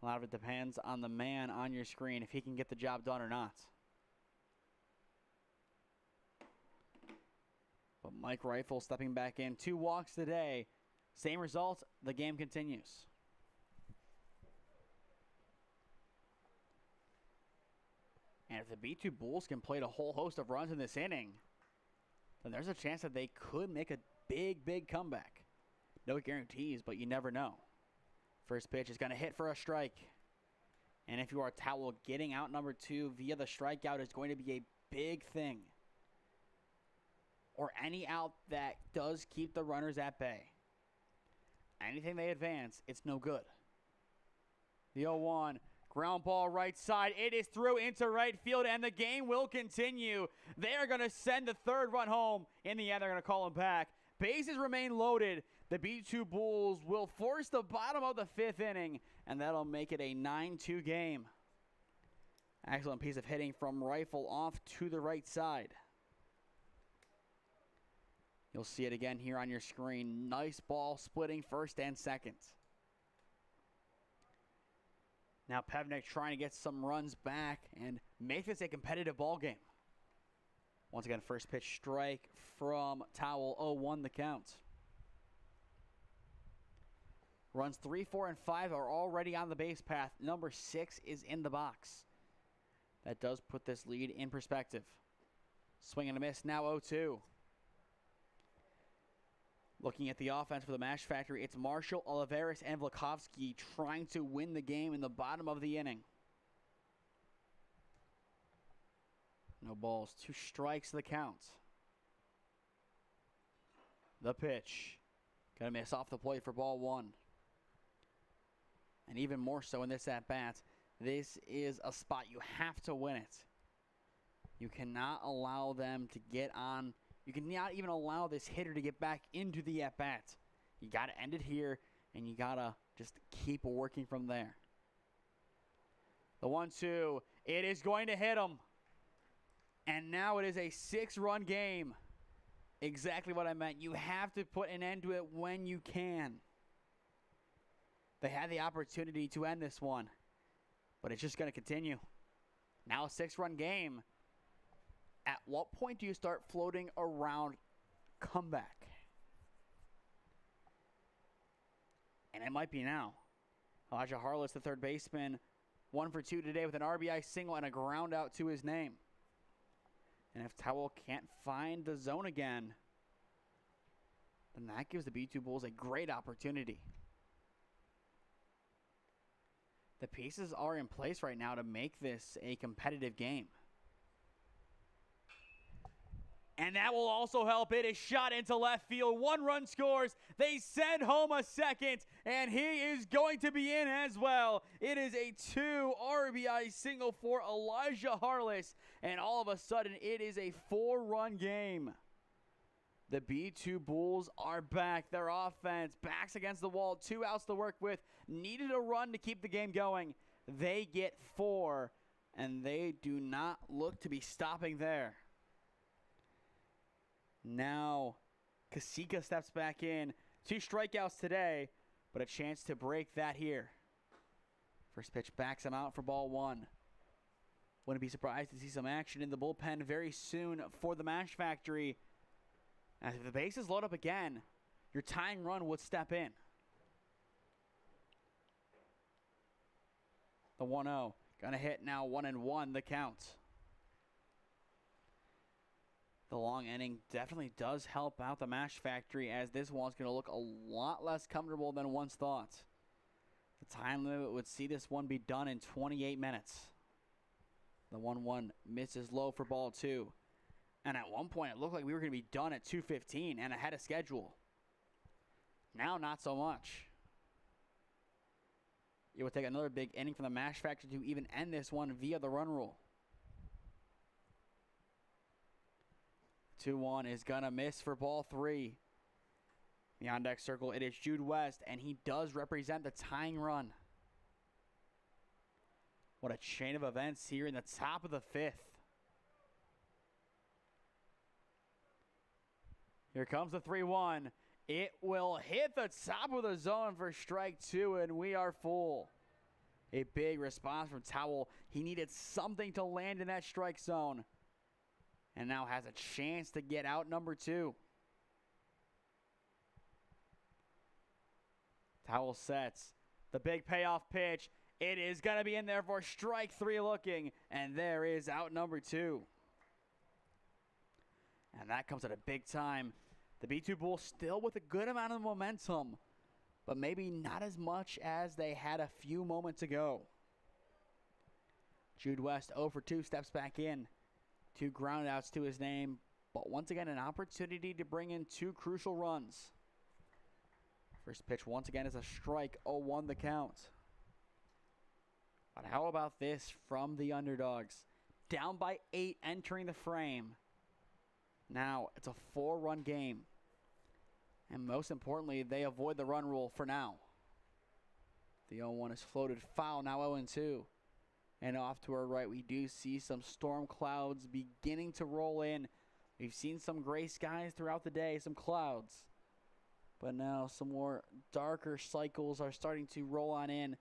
Speaker 1: a lot of it depends on the man on your screen if he can get the job done or not. But Mike Rifle stepping back in. 2 walks today. Same result. The game continues. And if the B2 Bulls can play a whole host of runs in this inning, then there's a chance that they could make a big, big comeback. No guarantees, but you never know. First pitch is going to hit for a strike. And if you are Towel, getting out number 2 via the strikeout is going to be a big thing. Or any out that does keep the runners at bay. Anything they advance, it's no good. The 0-1. Ground ball right side. It is through into right field, and the game will continue. They are going to send the 3rd run home. In the end, they're going to call him back. Bases remain loaded. The B2 Bulls will force the bottom of the 5th inning, and that'll make it a 9-2 game. Excellent piece of hitting from Rifle off to the right side. You'll see it again here on your screen. Nice ball splitting first and second. Now Pevnik trying to get some runs back and make this a competitive ball game. Once again, first pitch strike from Towel, 0-1 the count. Runs 3, 4, and 5 are already on the base path. Number 6 is in the box. That does put this lead in perspective. Swing and a miss, now 0-2. Looking at the offense for the Mashfactory, it's Marshall, Oliveris, and Vlakovsky trying to win the game in the bottom of the inning. No balls, 2 strikes the count. The pitch. Gonna miss off the plate for ball 1. And even more so in this at-bat, this is a spot you have to win it. You cannot allow them to get on. You cannot even allow this hitter to get back into the at-bat. You got to end it here, and you got to just keep working from there. The 1-2. It is going to hit him. And now it is a 6-run game. Exactly what I meant. You have to put an end to it when you can. They had the opportunity to end this one, but it's just going to continue. Now a 6-run game. At what point do you start floating around comeback? And it might be now. Elijah Harless, the 3rd baseman, 1 for 2 today with an RBI single and a ground out to his name. And if Towel can't find the zone again, then that gives the B2 Bulls a great opportunity. The pieces are in place right now to make this a competitive game. And that will also help. It is shot into left field. 1 run scores. They send home a second, and he is going to be in as well. It is a 2 RBI single for Elijah Harless, and all of a sudden it is a 4-run game. The B2 Bulls are back. Their offense, backs against the wall, 2 outs to work with. Needed a run to keep the game going. They get 4, and they do not look to be stopping there. Now, Kasika steps back in. 2 strikeouts today, but a chance to break that here. First pitch backs him out for ball 1. Wouldn't be surprised to see some action in the bullpen very soon for the Mashfactory. As if the bases load up again, your tying run would step in. The 1-0. Gonna hit now 1-1 the count. The long inning definitely does help out the Mashfactory, as this one's gonna look a lot less comfortable than once thought. The time limit would see this one be done in 28 minutes. The 1-1 misses low for ball 2. And at one point, it looked like we were going to be done at 2:15 and ahead of schedule. Now, not so much. It would take another big inning from the Mashfactory to even end this one via the run rule. 2-1 is going to miss for ball 3. The on-deck circle, it is Jude West, and he does represent the tying run. What a chain of events here in the top of the 5th. Here comes the 3-1. It will hit the top of the zone for strike 2, and we are full. A big response from Towell. He needed something to land in that strike zone, and now has a chance to get out number 2. Towell sets the big payoff pitch. It is going to be in there for strike 3 looking, and there is out number 2. And that comes at a big time. The B2 Bulls still with a good amount of momentum, but maybe not as much as they had a few moments ago. Jude West 0 for 2 steps back in. 2 groundouts to his name, but once again an opportunity to bring in 2 crucial runs. First pitch once again is a strike, 0-1 the count. But how about this from the underdogs? Down by 8 entering the frame. Now, it's a 4-run game. And most importantly, they avoid the run rule for now. The 0-1 is floated foul, now 0-2. And off to our right, we do see some storm clouds beginning to roll in. We've seen some gray skies throughout the day, some clouds. But now some more darker cycles are starting to roll on in.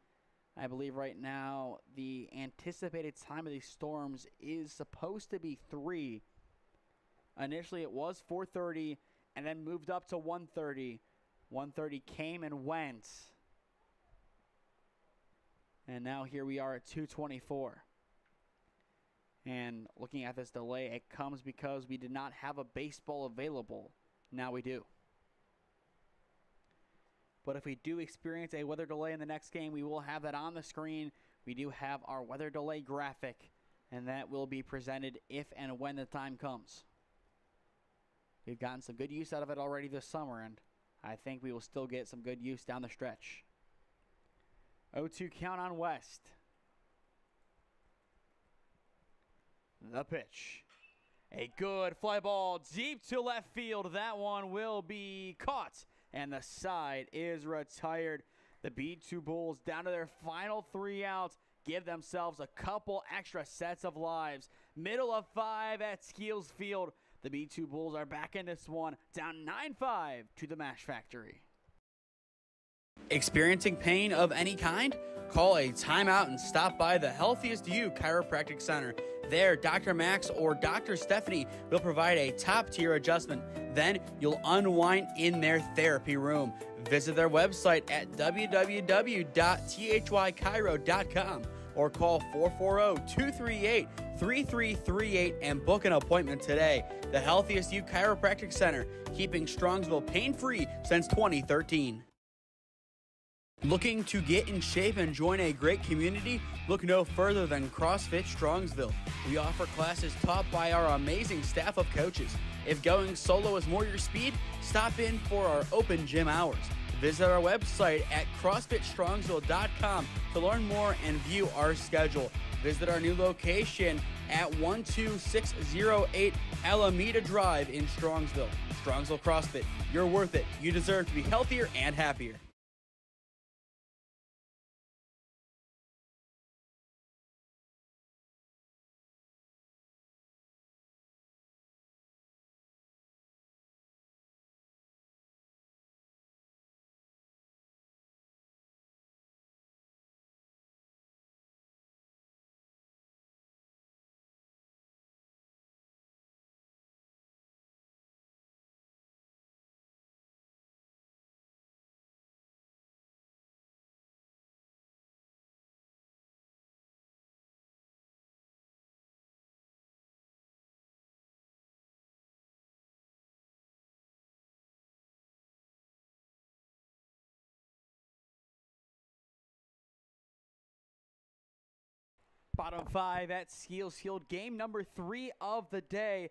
Speaker 1: I believe right now the anticipated time of these storms is supposed to be 3. Initially, it was 4:30 and then moved up to 1:30. 1:30 came and went. And now here we are at 2:24. And looking at this delay, it comes because we did not have a baseball available. Now we do. But if we do experience a weather delay in the next game, we will have that on the screen. We do have our weather delay graphic, and that will be presented if and when the time comes. We've gotten some good use out of it already this summer, and I think we will still get some good use down the stretch. 0-2 count on West. The pitch. A good fly ball deep to left field. That one will be caught, and the side is retired. The B2 Bulls down to their final 3 outs. Give themselves a couple extra sets of lives. Middle of 5 at Skeeles Field. The B2 Bulls are back in this one, down 9-5 to the Mashfactory. Experiencing pain of any kind? Call a timeout and stop by the Healthiest You Chiropractic Center. There, Dr. Max or Dr. Stephanie will provide a top-tier adjustment. Then you'll unwind in their therapy room. Visit their website at www.thychiro.com or call 440-238-3338 and book an appointment today. The Healthiest You Chiropractic Center, keeping Strongsville pain-free since 2013. Looking to get in shape and join a great community? Look no further than CrossFit Strongsville. We offer classes taught by our amazing staff of coaches. If going solo is more your speed, stop in for our open gym hours. Visit our website at CrossFitStrongsville.com to learn more and view our schedule. Visit our new location at 12608 Alameda Drive in Strongsville. Strongsville CrossFit, you're worth it. You deserve to be healthier and happier. Bottom five at Skeeles Field. Game number 3 of the day.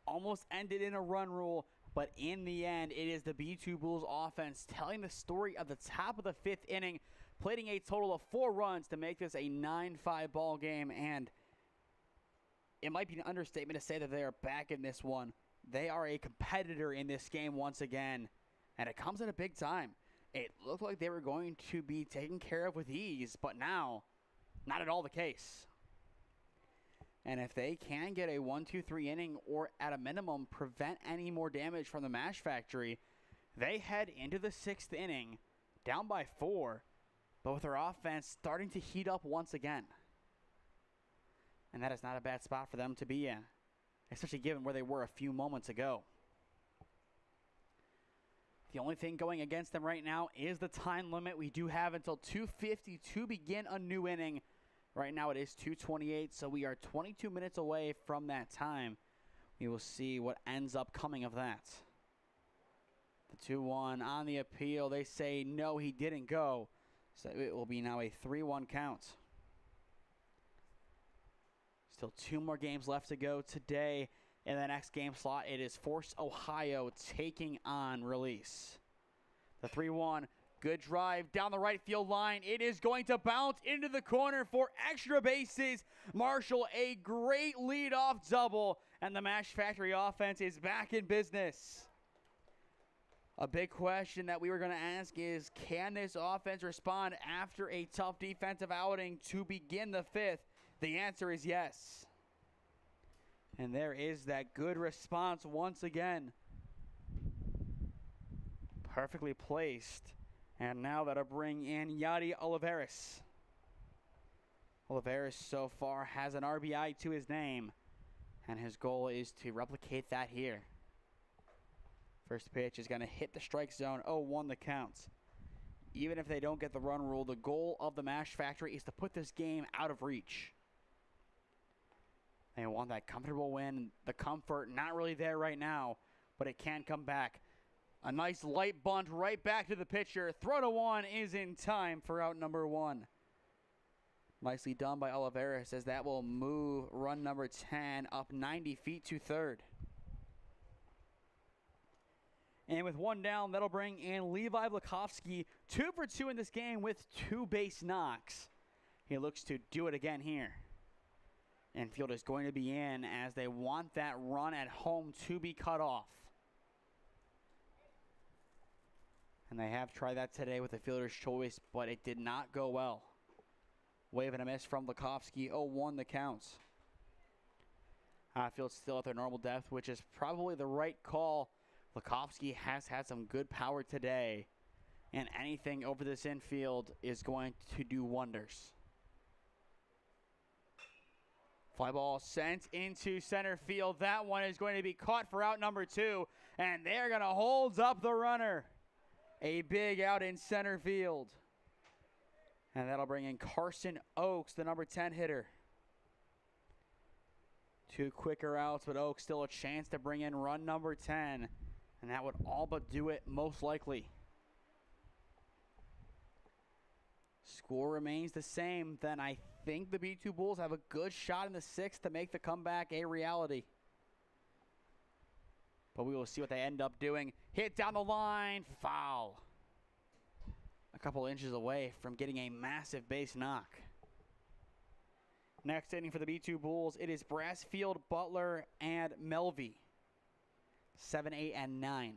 Speaker 1: Almost ended in a run rule, but in the end, it is the B2 Bulls offense telling the story of the top of the 5th inning, plating a total of 4 runs to make this a 9-5 ball game, and it might be an understatement to say that they are back in this one. They are a competitor in this game once again, and it comes at a big time. It looked like they were going to be taken care of with ease, but now, not at all the case. And if they can get a 1-2-3 inning or at a minimum prevent any more damage from the Mashfactory, they head into the 6th inning down by 4, but with their offense starting to heat up once again. And that is not a bad spot for them to be in, especially given where they were a few moments ago. The only thing going against them right now is the time limit. We do have until 2:50 to begin a new inning. Right now it is 2:28, so we are 22 minutes away from that time. We will see what ends up coming of that. The 2-1 on the appeal. They say no, he didn't go. So it will be now a 3-1 count. Still 2 more games left to go today. In the next game slot, it is Force Ohio taking on Release. The 3-1. Good drive down the right field line. It is going to bounce into the corner for extra bases. Marshall, a great leadoff double, and the Mashfactory offense is back in business. A big question that we were going to ask is, can this offense respond after a tough defensive outing to begin the 5th? The answer is yes. And there is that good response once again. Perfectly placed. And now that'll bring in Yadi Olivares. Olivares so far has an RBI to his name, and his goal is to replicate that here. First pitch is going to hit the strike zone. 0-1 the count. Even if they don't get the run rule, the goal of the Mashfactory is to put this game out of reach. They want that comfortable win. The comfort not really there right now, but it can come back. A nice light bunt right back to the pitcher. Throw to 1 is in time for out number 1. Nicely done by Olivares, as that will move run number 10 up 90 feet to third. And with 1 down, that'll bring in Levi Blakovsky. 2 for 2 in this game with 2 base knocks. He looks to do it again here. Infield is going to be in, as they want that run at home to be cut off. And they have tried that today with the fielder's choice, but it did not go well. Wave and a miss from Blakovsky. 0-1 the counts. Outfield still at their normal depth, which is probably the right call. Blakovsky has had some good power today, and anything over this infield is going to do wonders. Fly ball sent into center field. That one is going to be caught for out number 2, and they're going to hold up the runner. A big out in center field. And that'll bring in Carson Oakes, the number 10 hitter. 2 quicker outs, but Oakes still a chance to bring in run number 10. And that would all but do it, most likely. Score remains the same. Then I think the B2 Bulls have a good shot in the 6th to make the comeback a reality. But we will see what they end up doing. Hit down the line, foul. A couple inches away from getting a massive base knock. Next inning for the B2 Bulls, it is Brassfield, Butler, and Melvey. 7, 8, and 9.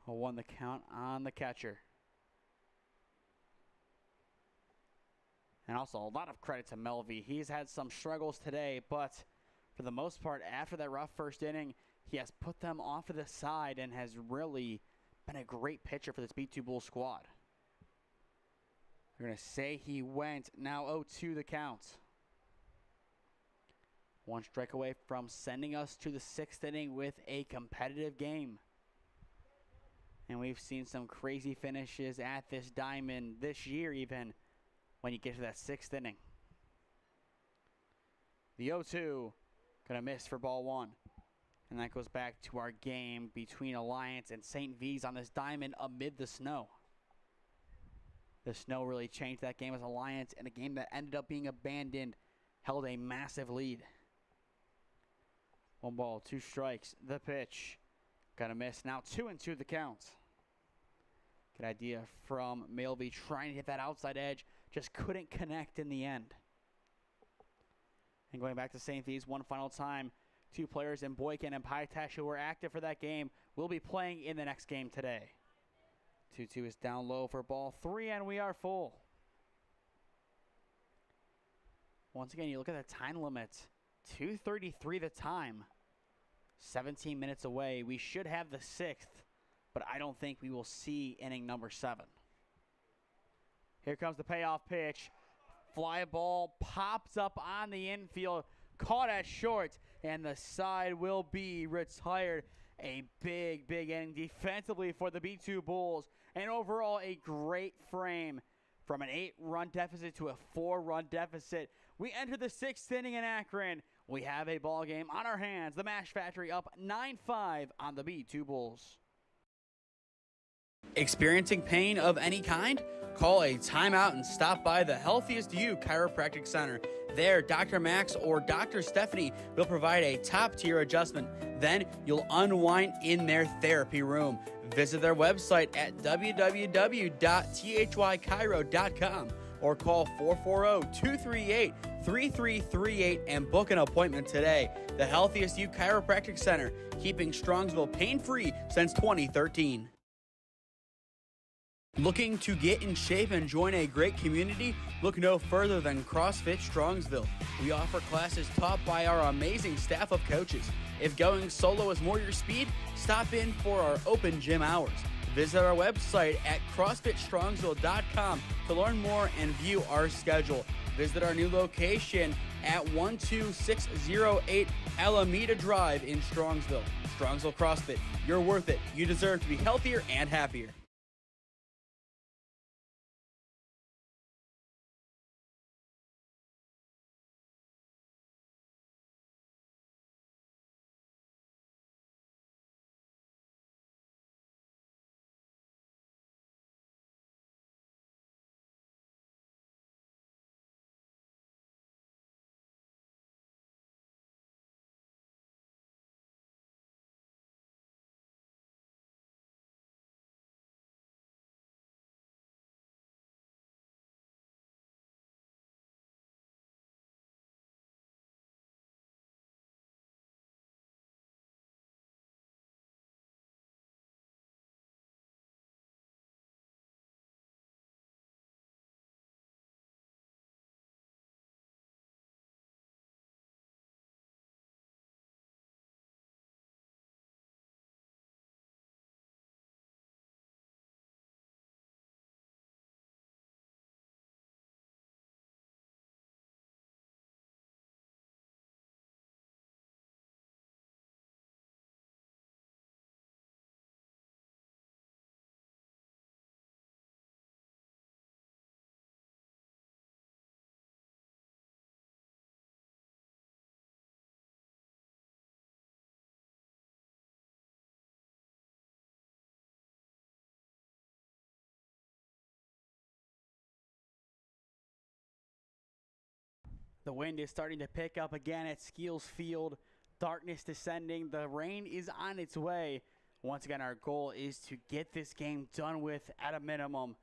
Speaker 1: A 1 the count on the catcher. And also a lot of credit to Melvey. He's had some struggles today, but for the most part, after that rough first inning, he has put them off to the side and has really been a great pitcher for this B2 Bulls squad. We're going to say he went. Now 0-2 the count. 1 strike away from sending us to the 6th inning with a competitive game. And we've seen some crazy finishes at this diamond this year even when you get to that 6th inning. The 0-2 gonna miss for ball 1. And that goes back to our game between Alliance and St. V's on this diamond amid the snow. The snow really changed that game as Alliance, and a game that ended up being abandoned held a massive lead. 1 ball, 2 strikes. The pitch. Gonna miss. Now 2-2 the count. Good idea from Melvey trying to hit that outside edge. Just couldn't connect in the end. And going back to St. V's one final time, 2 players in Boykin and Pytash who were active for that game will be playing in the next game today. 2-2 is down low for ball 3, and we are full. Once again, you look at the time limit. 2:33 the time. 17 minutes away. We should have the 6th, but I don't think we will see inning number 7. Here comes the payoff pitch. Fly ball pops up on the infield, caught at short, and the side will be retired. A big inning defensively for the B2 Bulls, and overall a great frame from an 8-run deficit to a 4-run deficit. We enter the 6th inning in Akron. We have a ball game on our hands. The Mashfactory up 9-5 on the B2 Bulls. Experiencing pain of any kind? Call a timeout and stop by the Healthiest You Chiropractic Center. There, Dr. Max or Dr. Stephanie will provide a top-tier adjustment. Then you'll unwind in their therapy room. Visit their website at www.thychiro.com or call 440-238-3338 and book an appointment today. The Healthiest You Chiropractic Center, keeping Strongsville pain-free since 2013. Looking to get in shape and join a great community? Look no further than CrossFit Strongsville. We offer classes taught by our amazing staff of coaches. If going solo is more your speed, stop in for our open gym hours. Visit our website at CrossFitStrongsville.com to learn more and view our schedule. Visit our new location at 12608 Alameda Drive in Strongsville. Strongsville CrossFit, you're worth it. You deserve to be healthier and happier. The wind is starting to pick up again at Skeeles Field. Darkness descending. The rain is on its way. Once again, our goal is to get this game done with at a minimum.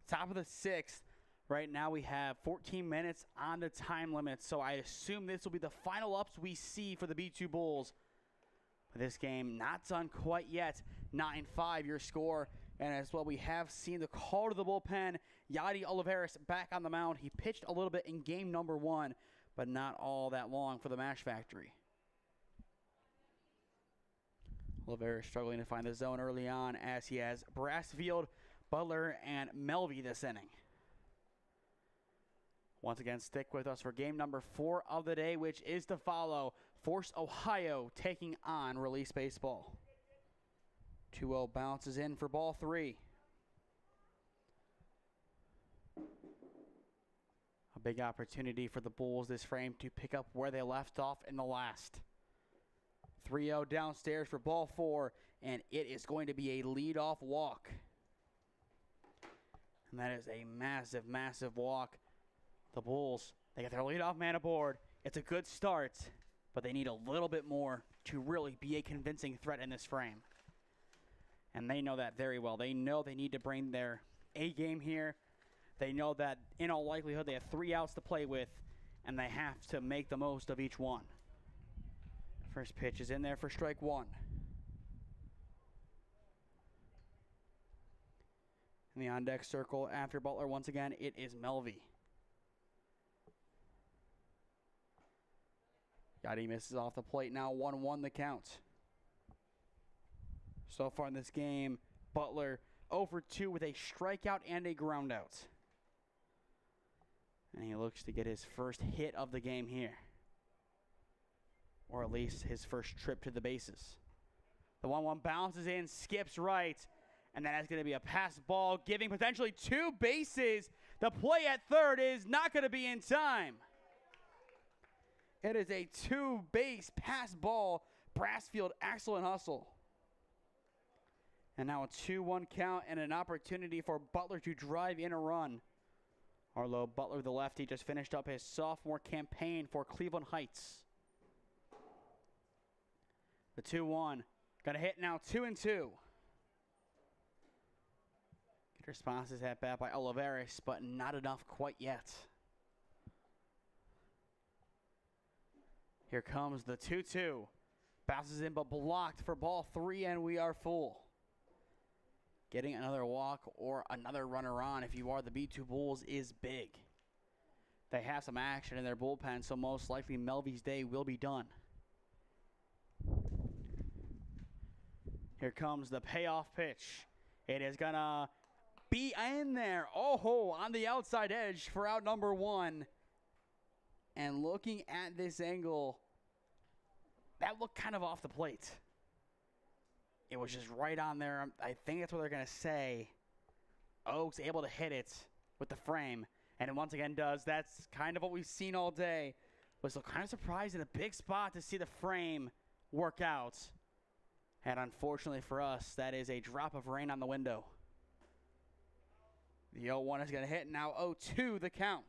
Speaker 1: Top of the 6th. Right now we have 14 minutes on the time limit, so I assume this will be the final ups we see for the B2 Bulls. But this game not done quite yet. 9-5 your score. And as well, we have seen the call to the bullpen. Yadi Olivares back on the mound. He pitched a little bit in game number 1, but not all that long for the Mashfactory. Olivares struggling to find the zone early on as he has Brassfield, Butler, and Melvey this inning. Once again, stick with us for game number 4 of the day, which is to follow. Force Ohio taking on Release Baseball. 2-0 bounces in for ball 3. A big opportunity for the Bulls this frame to pick up where they left off in the last. 3-0 downstairs for ball 4, and it is going to be a leadoff walk. And that is a massive, massive walk. The Bulls, they got their leadoff man aboard. It's a good start, but they need a little bit more to really be a convincing threat in this frame. And they know that very well. They know they need to bring their A game here. They know that in all likelihood they have 3 outs to play with, and they have to make the most of each one. First pitch is in there for strike 1. In the on-deck circle after Butler, once again, it is Melvey. Yadi misses off the plate now, 1-1 the count. So far in this game, Butler 0 for 2 with a strikeout and a groundout. And he looks to get his first hit of the game here. Or at least his first trip to the bases. The 1-1 bounces in, skips right. And that's going to be a pass ball, giving potentially 2 bases. The play at third is not going to be in time. It is a 2-base pass ball. Brassfield, excellent hustle. And now a 2-1 count and an opportunity for Butler to drive in a run. Arlo Butler, the lefty, just finished up his sophomore campaign for Cleveland Heights. The 2-1. Got a hit now, 2-2. Good responses at bat by Olivares, but not enough quite yet. Here comes the 2-2. Bounces in, but blocked for ball 3, and we are full. Getting another walk or another runner on if you are the B2 Bulls is big. They have some action in their bullpen, so most likely Melvey's day will be done. Here comes the payoff pitch. It is going to be in there. Oh, on the outside edge for out number 1. And looking at this angle, that looked kind of off the plate. It was just right on there. I think that's what they're going to say. Oak's able to hit it with the frame. And it once again does. That's kind of what we've seen all day. Was so kind of surprised in a big spot to see the frame work out. And unfortunately for us, that is a drop of rain on the window. The 0-1 is going to hit. Now 0-2 the count.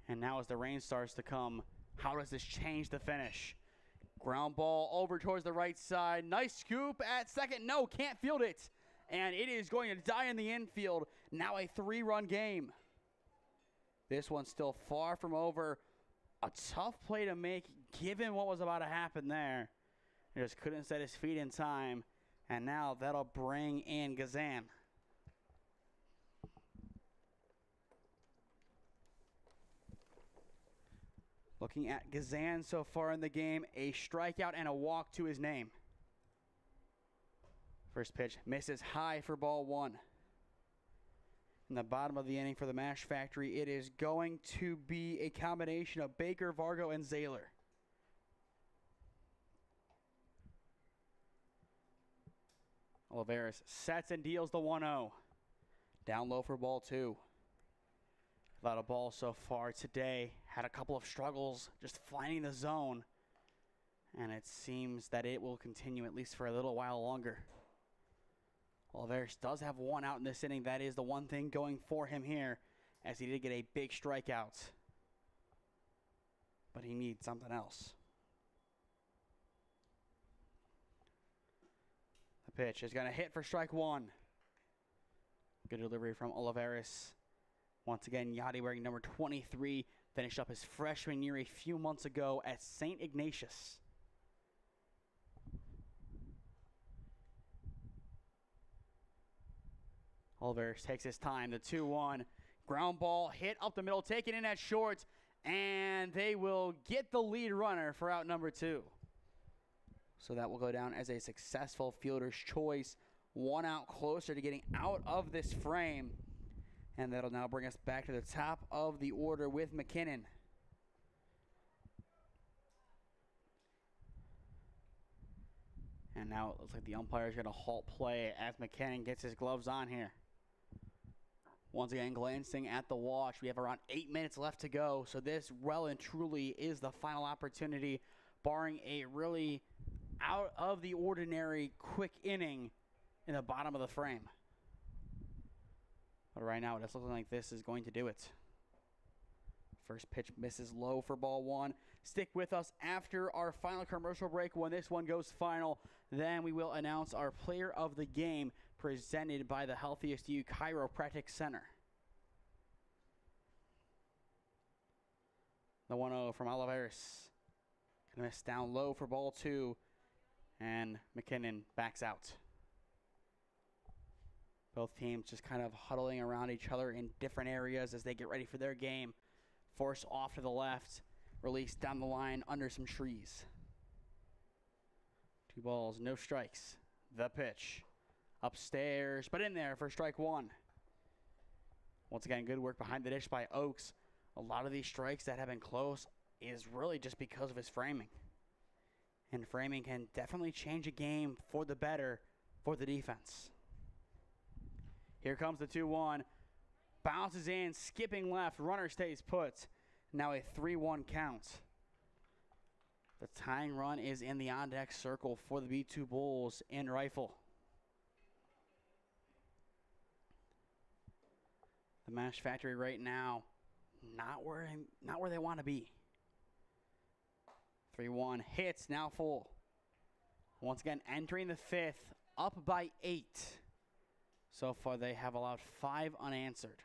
Speaker 1: And now as the rain starts to come, how does this change the finish? Ground ball over towards the right side. Nice scoop at second. No, can't field it. And it is going to die in the infield. Now a 3-run game. This one's still far from over. A tough play to make given what was about to happen there. He just couldn't set his feet in time. And now that'll bring in Gazan. Looking at Gazan so far in the game, a strikeout and a walk to his name. First pitch misses high for ball 1. In the bottom of the inning for the Mashfactory, it is going to be a combination of Baker, Vargo, and Zahler. Olivares sets and deals the 1-0. Down low for ball 2. Without a ball so far today. Had a couple of struggles just finding the zone. And it seems that it will continue at least for a little while longer. Olivares does have 1 out in this inning. That is the one thing going for him here, as he did get a big strikeout. But he needs something else. Pitch is going to hit for strike one. Good delivery from Olivares. Once again, Yachty wearing number 23. Finished up his freshman year a few months ago at St. Ignatius. Olivares takes his time. The 2-1. Ground ball hit up the middle, taken in at short. And they will get the lead runner for out number 2. So that will go down as a successful fielder's choice. One out closer to getting out of this frame. And that'll now bring us back to the top of the order with McKinnon. And now it looks like the umpire is going to halt play as McKinnon gets his gloves on here. Once again, glancing at the watch, we have around 8 minutes left to go. So this well and truly is the final opportunity, barring a really out of the ordinary quick inning in the bottom of the frame. But right now, it's looking like this is going to do it. First pitch misses low for ball 1. Stick with us after our final commercial break. When this one goes final, then we will announce our player of the game presented by the Healthiest You Chiropractic Center. The 1-0 from Olivares. Gonna miss down low for ball 2. And McKinnon backs out. Both teams just kind of huddling around each other in different areas as they get ready for their game. Force off to the left. Release down the line under some trees. 2 balls, no strikes. The pitch. Upstairs, but in there for strike 1. Once again, good work behind the dish by Oaks. A lot of these strikes that have been close is really just because of his framing. And framing can definitely change a game for the better for the defense. Here comes the 2-1. Bounces in, skipping left. Runner stays put. Now a 3-1 count. The tying run is in the on-deck circle for the B2 Bulls in rifle. The Mashfactory right now, not where they want to be. 3-1 hits, now full. Once again, entering the 5th, up by 8. So far, they have allowed 5 unanswered.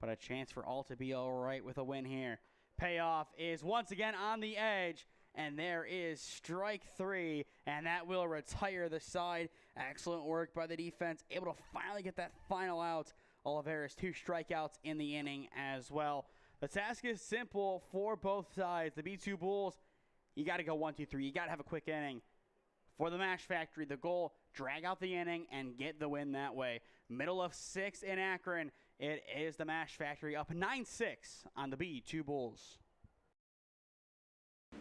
Speaker 1: But a chance for all to be all right with a win here. Payoff is once again on the edge. And there is strike 3. And that will retire the side. Excellent work by the defense. Able to finally get that final out. Olivares 2 strikeouts in the inning as well. The task is simple for both sides. The B2 Bulls, you got to go 1-2-3. You got to have a quick inning. For the Mashfactory, the goal, drag out the inning and get the win that way. Middle of 6 in Akron. It is the Mashfactory up 9-6 on the B2 Bulls.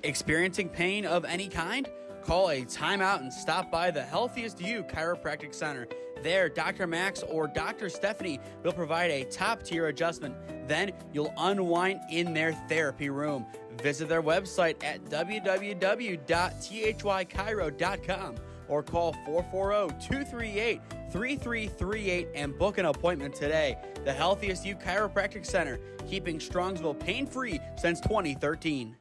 Speaker 1: Experiencing pain of any kind? Call a timeout and stop by the Healthiest You Chiropractic Center. There, Dr. Max or Dr. Stephanie will provide a top-tier adjustment. Then you'll unwind in their therapy room. Visit their website at www.thychiro.com or call 440-238-3338 and book an appointment today. The Healthiest You Chiropractic Center, keeping Strongsville pain-free since 2013.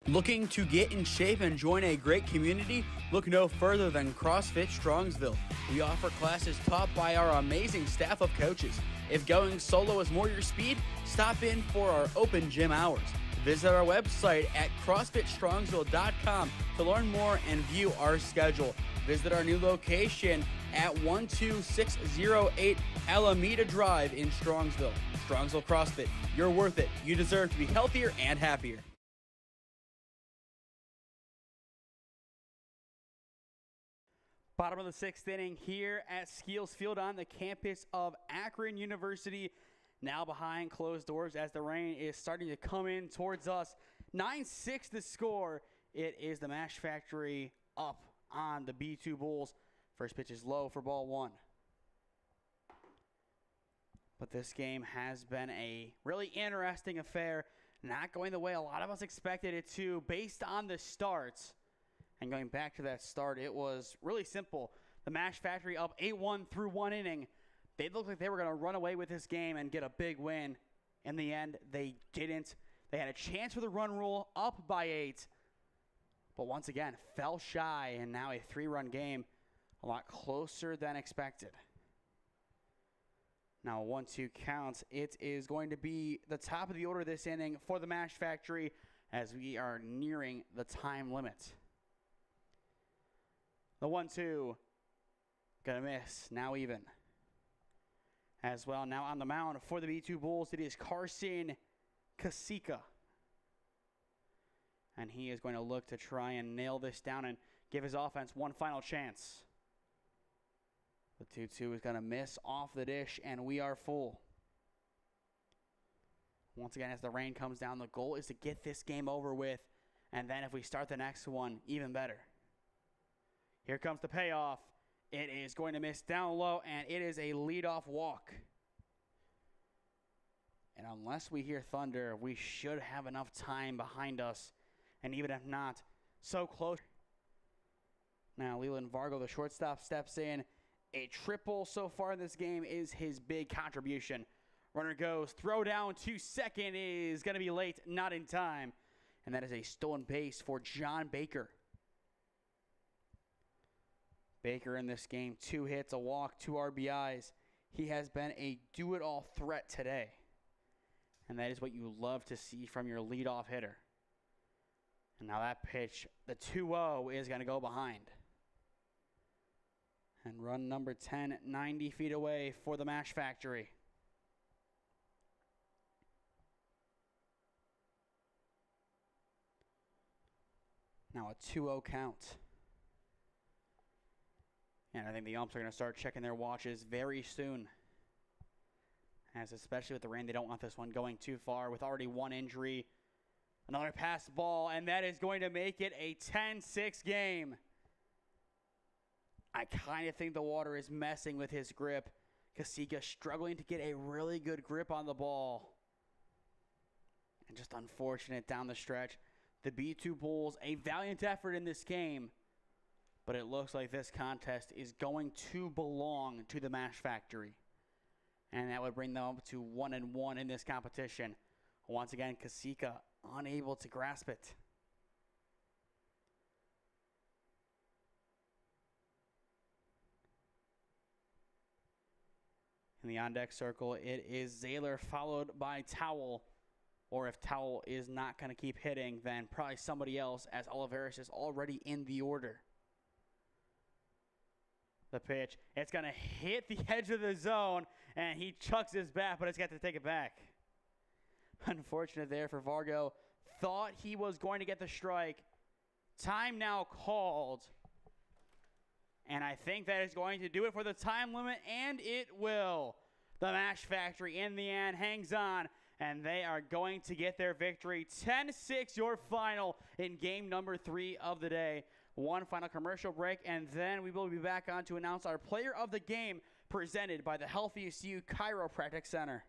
Speaker 1: Looking to get in shape and join a great community? Look no further than CrossFit Strongsville. We offer classes taught by our amazing staff of coaches. If going solo is more your speed, stop in for our open gym hours. Visit our website at CrossFitStrongsville.com to learn more and view our schedule. Visit our new location at 12608 Alameda Drive in Strongsville. Strongsville CrossFit, you're worth it. You deserve to be healthier and happier. Bottom of the 6th inning here at Skeeles Field on the campus of Akron University. Now behind closed doors as the rain is starting to come in towards us. 9-6 the score. It is the Mashfactory up on the B2 Bulls. First pitch is low for ball 1. But this game has been a really interesting affair. Not going the way a lot of us expected it to based on the starts. And going back to that start, it was really simple. The Mashfactory up 8-1 through 1 inning. They looked like they were going to run away with this game and get a big win. In the end, they didn't. They had a chance for the run rule, up by 8. But once again, fell shy, and now a 3-run game, a lot closer than expected. Now, 1-2 counts. It is going to be the top of the order this inning for the Mashfactory as we are nearing the time limit. The 1-2, gonna miss, now even. As well, now on the mound for the B2 Bulls, it is Carson Kasika. And he is going to look to try and nail this down and give his offense one final chance. The 2-2 is going to miss off the dish, and we are full. Once again, as the rain comes down, the goal is to get this game over with, and then if we start the next one, even better. Here comes the payoff. It is going to miss down low, and it is a leadoff walk. And unless we hear thunder, we should have enough time behind us, and even if not, so close. Now, Leland Vargo, the shortstop, steps in. A triple so far in this game is his big contribution. Runner goes, throw down to second is going to be late, not in time. And that is a stolen base for John Baker. Baker in this game, 2 hits, a walk, 2 RBIs. He has been a do-it-all threat today. And that is what you love to see from your leadoff hitter. And now that pitch, the 2-0 is going to go behind. And run number 10, 90 feet away for the Mashfactory. Now a 2-0 count. And I think the umps are going to start checking their watches very soon. As especially with the rain, they don't want this one going too far with already 1 injury. Another pass ball, and that is going to make it a 10-6 game. I kind of think the water is messing with his grip. Kasika struggling to get a really good grip on the ball. And just unfortunate down the stretch. The B2 Bulls, a valiant effort in this game. But it looks like this contest is going to belong to the Mashfactory. And that would bring them up to 1-1 in this competition. Once again, Kasika unable to grasp it. In the on-deck circle, it is Zahler followed by Towel. Or if Towel is not going to keep hitting, then probably somebody else, as Oliveris is already in the order. The pitch, it's going to hit the edge of the zone, and he chucks his bat, but it's got to take it back. Unfortunate there for Vargo. Thought he was going to get the strike. Time now called. And I think that is going to do it for the time limit, and it will. The Mashfactory in the end hangs on, and they are going to get their victory. 10-6 your final in game number 3 of the day. One final commercial break, and then we will be back on to announce our player of the game presented by the Healthiest You Chiropractic Center.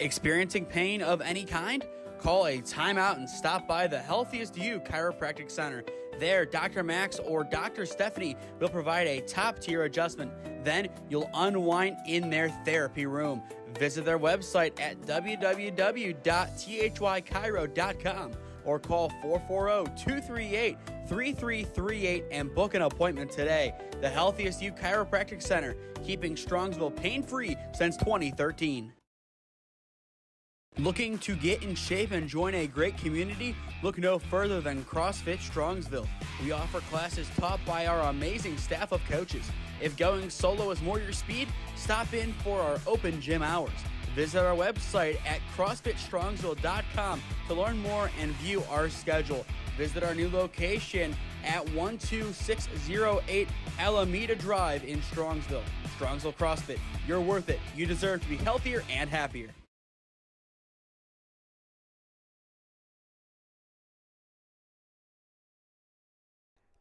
Speaker 1: Experiencing pain of any kind? Call a timeout and stop by the Healthiest You Chiropractic Center. There, Dr. Max or Dr. Stephanie will provide a top-tier adjustment. Then you'll unwind in their therapy room. Visit their website at www.thychiro.com or call 440-238-3338 and book an appointment today. The Healthiest You Chiropractic Center, keeping Strongsville pain-free since 2013. Looking to get in shape and join a great community? Look no further than CrossFit Strongsville. We offer classes taught by our amazing staff of coaches. If going solo is more your speed, stop in for our open gym hours. Visit our website at CrossFitStrongsville.com to learn more and view our schedule. Visit our new location at 12608 Alameda Drive in Strongsville. Strongsville CrossFit, you're worth it. You deserve to be healthier and happier.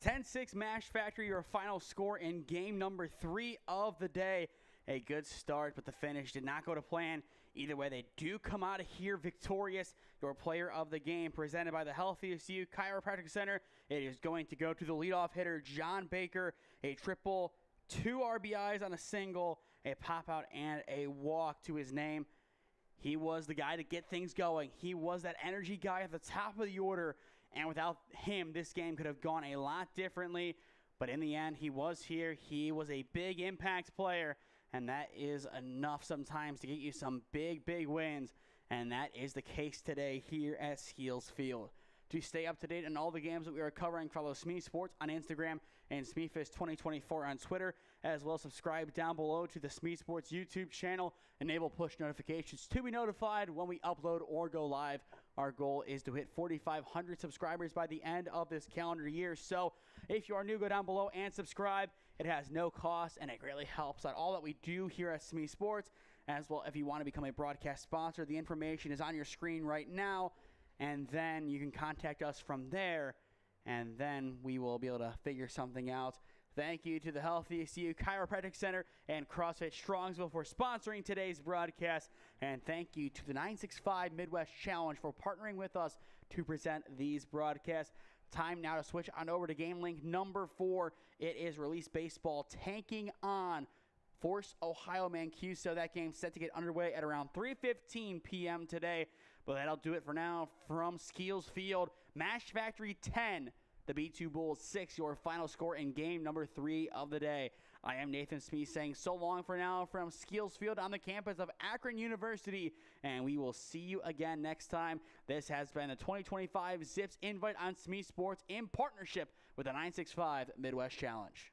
Speaker 1: 10-6 Mashfactory, your final score in game number 3 of the day. A good start, but the finish did not go to plan. Either way, they do come out of here victorious. Your player of the game, presented by the Healthiest You Chiropractic Center. It is going to go to the leadoff hitter, John Baker. A triple, 2 RBIs on a single, a pop-out, and a walk to his name. He was the guy to get things going. He was that energy guy at the top of the order, and without him, this game could have gone a lot differently. But in the end, he was here. He was a big impact player, and that is enough sometimes to get you some big, big wins. And that is the case today here at Skeeles Field. To stay up to date on all the games that we are covering, follow SmeeSports on Instagram and SmeeFist2024 on Twitter, as well as subscribe down below to the SmeeSports YouTube channel. Enable push notifications to be notified when we upload or go live. Our goal is to hit 4,500 subscribers by the end of this calendar year. So if you are new, go down below and subscribe. It has no cost, and it greatly helps out all that we do here at SmeeSports. As well, if you want to become a broadcast sponsor, the information is on your screen right now. And then you can contact us from there, and then we will be able to figure something out. Thank you to the Healthy CU Chiropractic Center and CrossFit Strongsville for sponsoring today's broadcast. And thank you to the 965 Midwest Challenge for partnering with us to present these broadcasts. Time now to switch on over to game link number 4. It is Release Baseball taking on Force Ohio Mancuso. That game's set to get underway at around 3:15 p.m. today. But that'll do it for now from Skeeles Field. Mashfactory 10, the B2 Bulls 6, your final score in game number 3 of the day. I am Nathan Smee saying so long for now from Skeeles Field on the campus of Akron University, and we will see you again next time. This has been the 2025 Zips Invite on SmeeSports in partnership with the 965 Midwest Challenge.